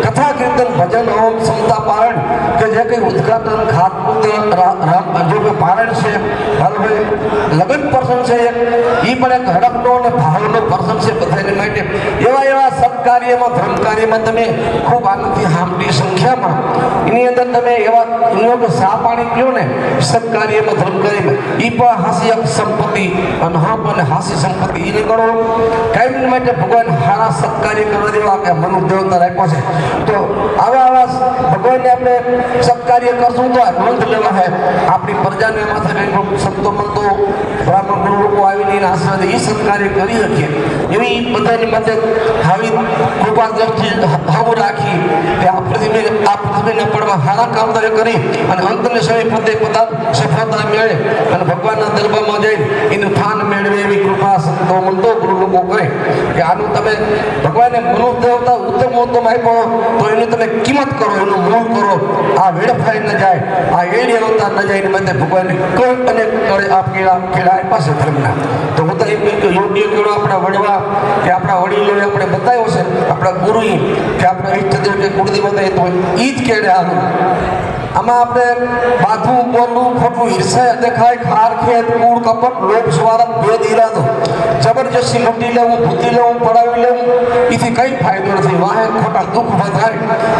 F: કથા કીર્તન ભજન હોમ ક્ષમતા પારણ કે જે કંઈ ઉદ્ઘાટન ખાતમુહૂર્ત જો કે પારણ છે, ભાઈ લગ્ન પ્રસંગ છે, એ પણ એક હડકનો અને ભાવનો પ્રસંગ છે બધાને માટે. એવા સત્કાર્યમાં, ધર્મ કાર્યમાં તમે ખૂબ આનંદથી હામટી સંખ્યામાં એની અંદર તમે એવા સા પાણી પીઓ ને સત્કાર્યમાં, ધર્મ કાર્યમાં, એ પણ હાસ્ય સંપત્તિ અને અને હાસ્ય સંપત્તિ એને ગણો. કાયમ માટે ભગવાન હારા સત્કાર્ય કરવા દેવા કે મનુ દેવતા રાખ્યો છે. તો આવા ભગવાનને આપણે સત્કાર્ય કરશું તો નોંધ લેવા છે આપણી પ્રજાને માથે કંઈ સંતો મંતો બ્રાહ્મણ ગુરુ લોકો આવીને એના આશીર્વાદ એ સત્કાર્ય કરી શકીએ. એવી બધાની માટે આવી કૃપા દ્રષ્ટિ હાવું રાખી કે આ પૃથ્વીના પડમાં હારા કામદારી કરી અને અંતને સમય પ્રત્યે પોતાની સફળતા મેળવે અને ભગવાનના દરબારમાં જઈને એનું સ્થાન મેળવે એવી કૃપા સંતો મંતો ગુરુ લોકો કરે કે આનું તમે ભગવાનને મનુષ્ય દેવતા ઉત્તમ આપ્યો તો એની તમે કિંમત કરો, એનું મૂળ કરો. આ વેડફાઈ ન જાય, આ એડી અવતાર ન જાય, એની માટે ભગવાનને કોઈ અને આ કેળા આપ્યા છે ધર્મના. તો હું તો એમ કહ્યું કે યોગ્ય કેળો આપણા વડવા કે આપણા વડીલોએ આપણે બતાવ્યો છે, આપણા ગુરુએ કે આપણા ઈષ્ટદેવ કે કુળદેવ બતાવી તો એ જ કેળે આવું. આમાં આપણે બાથું, બોલવું, ખોટું, ઈર્ષા દેખાય, ખાર ખેત, કૂળ કપટ, લોભ સ્વાર્થ, ભેદ ઈરાદો, જબરજસ્તી લૂંટી લેવું, ભૂતી લેવું, પડાવી લેવું, એથી કંઈ ફાયદો નથી. વાહે ખોટા દુઃખ વધારે.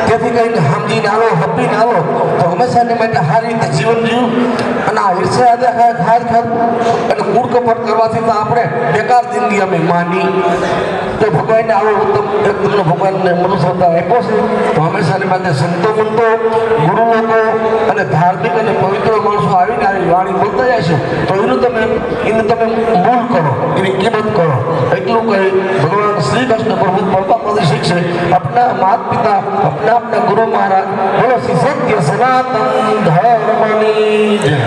F: તેથી કંઈ સમજી નાલો, હપી નાલો તો હંમેશાને માટે સારી રીતે જીવન જીવું. અને આ ઈર્ષા દેખાય, ખાર ખેત અને કૂળ કપટ કરવાથી તો આપણે બેકાર જિંદગી અમે માની. તો ભગવાનને આવો ઉત્તમ એકદમ ભગવાનને મનુષ્ય આપ્યો છે. તો હંમેશાને માટે સંતો મંતો ગુરુ લોકો અને ધાર્મિક અને પવિત્ર માણસો આવીને આવી વાણી બોલતા જાય છે તો એને તમે મૂળ કરો, એની કિંમત કરો. એટલું કહી ભગવાન શ્રી કૃષ્ણ પ્રભુ પરમાત્માથી શીખશે. આપના માતા પિતા, આપના ગુરુ મહારાજ બોલો શ્રી સત્ય સનાતન ધર્મની જય.